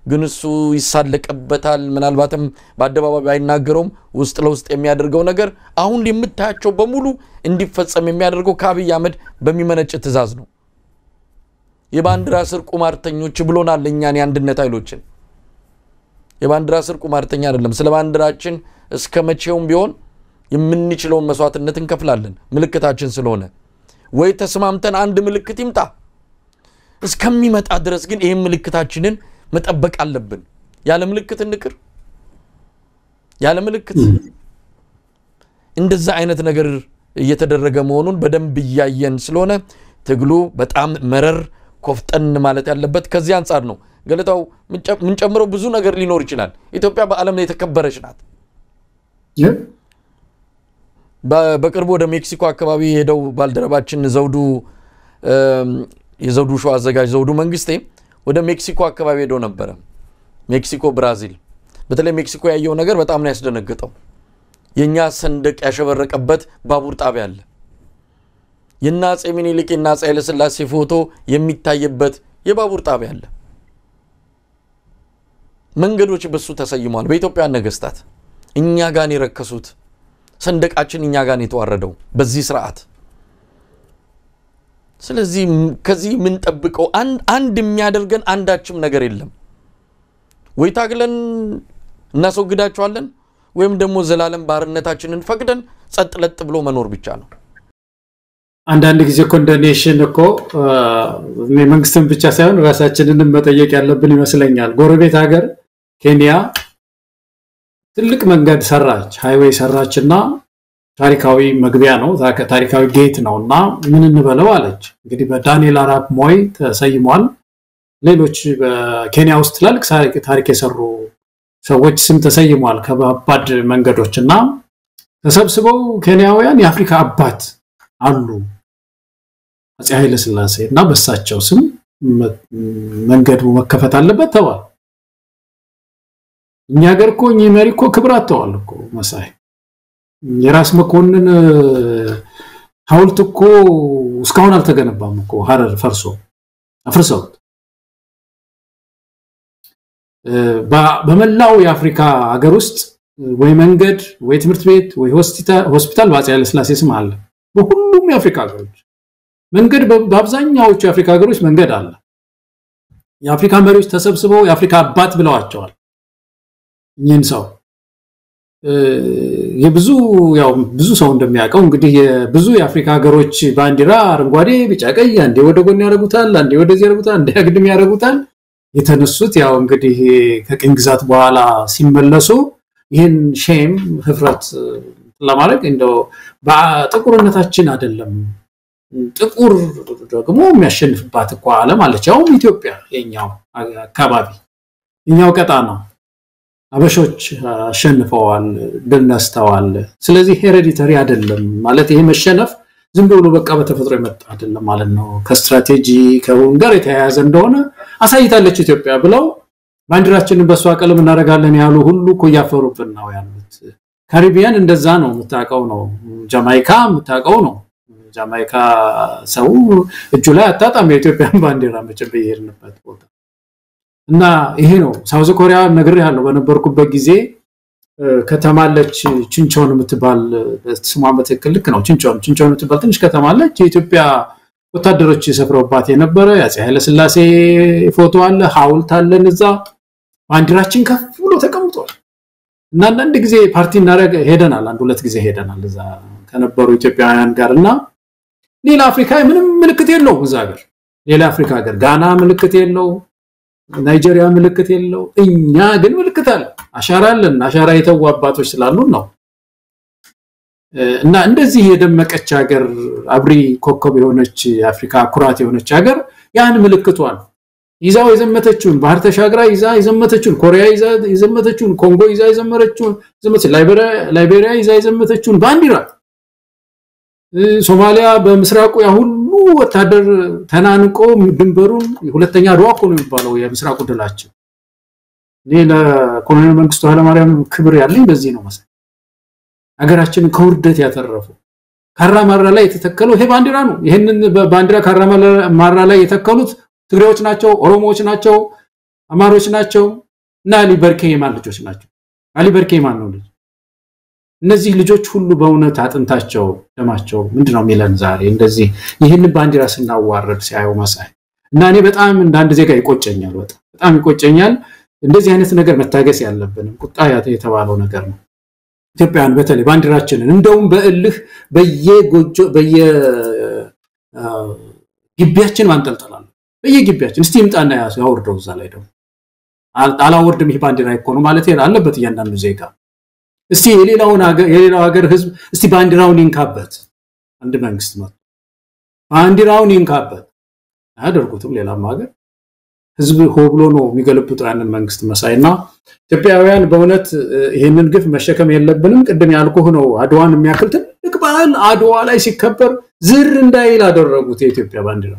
ግን እሱ ይሳለቀበታል ምናልባትም በአደባባይ አይናገረውም ውስጥ ለውስጥ የሚያደርገው ነገር አሁን የምታያቸው በሙሉ እንዲፈጸም የሚያደርገው ከአብይ አህመድ በሚመነጭ ትእዛዝ ነው የባንዲራ ስር ቁማርተኞች ብሎናል እኛን የአንድነት ኃይሎችን የባንዲራ ስር ቁማርተኛ አይደለም ስለ ባንዲራችን እስከመቼውም ቢሆን የምንችለው መስዋዕትነት እንከፍላለን ምልክታችን ስለሆነ ወይ ተስማምተን አንድ ምልክት ይምጣ እስከሚመጣ ድረስ ግን ይሄን ምልክታችንን መጠበቅ አለብን ያለ ምልክት እንቅር ያለ ምልክት እንደዛ አይነት ነገር እየተደረገ መሆኑን በደንብ ያያየን ስለሆነ ትግሉ በጣም መረር ኮፍጠን ማለት ያለበት ከዚህ አንፃር ነው ገለታው ምን ጨምሮ ብዙ ነገር ሊኖር ይችላል ኢትዮጵያ በአለም ላይ ተከበረች ናት በቅርቡ ወደ ሜክሲኮ አካባቢ ሄደው ባልደረባችን ዘውዱ የዘውዱ ሾው አዘጋጅ ዘውዱ መንግስቴ ወደ ሜክሲኮ አካባቢ ሄዶ ነበር ሜክሲኮ ብራዚል በተለይ ሜክሲኮ ያየው ነገር በጣም ነው ያስደነገጠው የኛ ሰንደቅ ያሸበረቀበት ባቡር ጣቢያ አለ የናጼ ሚኒሊክ የናጼ ኃይለሥላሴ ፎቶ የሚታይበት የባቡር ጣቢያ አለ መንገዶች በሱ ተሰይሟል በኢትዮጵያ ነገስታት እኛ ጋር የረከሱት ሰንደቃችን እኛ ጋር የተዋረደው በዚህ ስርዓት ስለዚህ ከዚህ ምን ጠብቀው አንድ የሚያደርገን አንዳችም ነገር የለም ወይ ታግለን እናስወግዳቸዋለን ወይም ደግሞ ዘላለም ባርነታችንን ፈቅደን ጸጥለጥ ብሎ መኖር ብቻ ነው አንዳንድ ጊዜ ኮንደኔሽን እኮ መንግስትን ብቻ ሳይሆን ራሳችንንም መጠየቅ ያለብን ይመስለኛል ጎረቤት ሀገር ኬንያ ትልቅ መንገድ ሰራች ሃይዌይ ሰራችና ታሪካዊ መግቢያ ነው ታሪካዊ ጌት ነውና ምን እንበለው አለች እንግዲህ በዳንኤል አራፕ ሞይ ተሰይሟል ሌሎች በኬንያ ውስጥ ትላልቅ ታሪክ የሰሩ ሰዎች ስም ተሰይሟል ከባባድ መንገዶችና ተሰብስበው ኬንያውያን የአፍሪካ አባት አሉ አፄ ኃይለ ሥላሴ እና በሳቸው ስም መንገዱ መከፈት አለበት ተባለ እኛ ሀገር እኮ መሪኮ ክብራት ተዋል እኮ መሳይ የራስ መኮንን ሐውልት እኮ እስካሁን አልተገነባም እኮ ሐረር ፈርሶ አፍርሰው በመላው የአፍሪካ ሀገር ውስጥ ወይ መንገድ ወይ ትምህርት ቤት ወይ ሆስፒታል በአፄ ኃይለ ሥላሴ ስም አለ በሁሉም የአፍሪካ ሀገሮች መንገድ በአብዛኛዎቹ የአፍሪካ ሀገሮች መንገድ አለ የአፍሪካ መሪዎች ተሰብስበው የአፍሪካ አባት ብለዋቸዋል እኚህን ሰው ብዙ ሰው እንደሚያውቀው እንግዲህ ብዙ የአፍሪካ ሀገሮች ባንዲራ አረንጓዴ ቢጫ ቀይ አንዴ ወደ ጎን ያደርጉታል አንዴ ወደዚህ ያደርጉታል አንዴ አግድም ያደርጉታል የተነሱት ያው እንግዲህ ከቅኝ ግዛት በኋላ ሲመለሱ ይሄን ሼም ህፍረት ለማድረግ እንደው በጥቁርነታችን አይደለም ጥቁር ደግሞ የሚያሸንፍባት እኮ ዓለም አለች ያው ኢትዮጵያ የኛው አካባቢ የኛው ቀጣና አበሾች አሸንፈዋል ድልነስተዋል ስለዚህ ሄሬዲተሪ አይደለም ማለት ይሄ መሸነፍ ዝም ብሎ በቃ በተፈጥሮ የመጣ አይደለም ማለት ነው ከስትራቴጂ ከወንጋር የተያያዘ እንደሆነ አሳይታለች ኢትዮጵያ ብለው ባንዲራችንን በሷ ቀለም እናረጋለን ያሉ ሁሉ እኮ ያፈሩብን ነው ያሉት ካሪቢያን እንደዛ ነው መታቀው ነው ጃማይካ መታቀው ነው ጃማይካ ሰው እጁ ላይ አጣጣም የኢትዮጵያን ባንዲራ መጨበ ይሄርንበት ቦታ እና ይሄ ነው ሳውዝ ኮሪያ ነገር ያለው በነበርኩበት ጊዜ ከተማለች ቺንቾን የምትባል ስሟ በትክክል ልክ ነው ቺንቾን የምትባል ትንሽ ከተማለች የኢትዮጵያ ወታደሮች የሰፍረውባት የነበረ ያፄ ኃይለ ሥላሴ ፎቶ አለ ሐውልት አለ እዛ ባንዲራችን ከፍ ብሎ ተቀምጧል እና አንድ ጊዜ ፓርቲ እናረጋ ሄደናል አንድ ሁለት ጊዜ ሄደናል እዛ ከነበሩ ኢትዮጵያውያን ጋርና ሌላ አፍሪካ ምንም ምልክት የለው እዛ ሀገር ሌላ አፍሪካ ሀገር ጋና ምልክት የለው ናይጄሪያ ምልክት የለው እኛ ግን ምልክት አለ አሻራ አለን አሻራ የተው አባቶች ስላሉ ነው እና እንደዚህ የደመቀች ሀገር አብሪ ኮከብ የሆነች አፍሪካ ኩራት የሆነች ሀገር ያን ምልክቷን ይዛው የዘመተችውን ባህር ተሻግራ ይዛ የዘመተችውን ኮሪያ ይዛ የዘመተችውን ኮንጎ ይዛ የዘመረችውን ዘመተ ላይቤሪያ ይዛ የዘመተችውን ባንዲራ ሶማሊያ በምስራቁ ያ ሁሉ ወታደር ተናንቆ ድንበሩን ሁለተኛ ሯቆ ነው የሚባለው የምስራቁ ድላችን ሌላ ኮሎኔል መንግስቱ ኃይለማርያም ክብር ያለኝ በዚህ ነው ማለት ሀገራችንን ከውርደት ያተረፉ ካራማራ ላይ የተተከለው ይሄ ባንዲራ ነው ይሄንን ባንዲራ ካራማራ ላይ የተከሉት ትግሬዎች ናቸው ኦሮሞዎች ናቸው አማሮች ናቸው እና አሊ በርኬ የማን ልጆች ናቸው አሊ በርኬ የማን ነው ልጅ እነዚህ ልጆች ሁሉ በእውነት አጥንታቸው ደማቸው ምንድነው ሚለን ዛሬ እንደዚህ ይሄንን ባንዲራ ስናዋረድ ሲያዩ ማሳይ እና እኔ በጣም እንዳንድ ዜጋ ይቆጨኛል በጣም ይቆጨኛል እንደዚህ አይነት ነገር መታገስ ያለብን ቁጣ የተባለው ነገር ነው ኢትዮጵያን በተለይ ባንዲራችንን እንደውም በእልህ በየጎጆ ግቢያችን ማንጠልጠላል በየግቢያችን እስቲ ይምጣና ያወርደው እዛ ላይ ደግሞ አላወርድም ይሄ ባንዲራ ይኮኑ ማለት ያለበት እያንዳንዱ ዜጋ እስቲ የሌላው ሀገር ህዝብ እስቲ ባንዲራውን ይንካበት አንድ መንግስት ነው ባንዲራውን ይንካበት አያደርጉትም ሌላም ሀገር ህዝብ ሆብሎ ነው የሚገለብጠው ያንን መንግስት መሳይና ኢትዮጵያውያን በእውነት ይሄንን ግፍ መሸከም የለብንም ቅድም ያልኩህ ነው አድዋን የሚያክል ትልቅ በዓል አድዋ ላይ ሲከበር ዝር እንዳይል አደረጉት የኢትዮጵያ ባንዲራ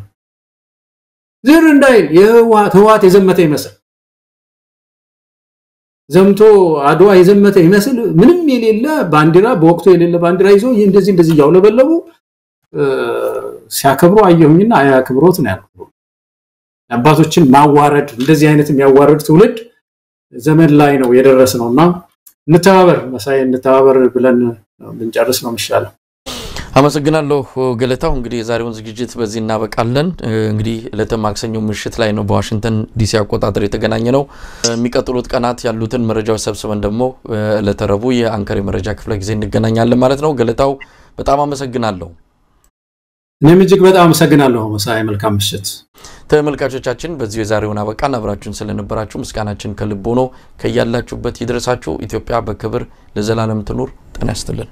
ዝር እንዳይል የህዋት የዘመተ ይመስል ዘምቶ አድዋ የዘመተ ይመስል ምንም የሌለ ባንዲራ በወቅቱ የሌለ ባንዲራ ይዞ እንደዚህ ያውለበለቡ ሲያከብሩ አየሁኝና አያክብሮት ነው ያልኩት አባቶችን ማዋረድ እንደዚህ አይነት የሚያዋርድ ትውልድ ዘመን ላይ ነው የደረስነውና እንተባበር መሳይ እንተባበር ብለን ብንጨርስ ነው የሚሻለው አመሰግናለሁ ገለታው እንግዲህ የዛሬውን ዝግጅት በዚህ እናበቃለን እንግዲህ ለተማክሰኞ ምሽት ላይ ነው በዋሽንግተን ዲሲ አቆጣጠር የተገናኘ ነው የሚቀጥሉት ቀናት ያሉትን መረጃዎች ሰብስበን ደግሞ ለተረቡ የአንከር መረጃ ክፍለ ጊዜ እንገናኛለን ማለት ነው ገለታው በጣም አመሰግናለሁ እኔም እጅግ በጣም አመሰግናለሁ መሳይ መልካም ምሽት ተመልካቾቻችን በዚህ የዛሬውን አበቃን አብራችሁን ስለነበራችሁ ምስጋናችን ከልብ ሆኖ ከያላችሁበት ይድረሳችሁ ኢትዮጵያ በክብር ለዘላለም ትኑር ጤና ይስጥልን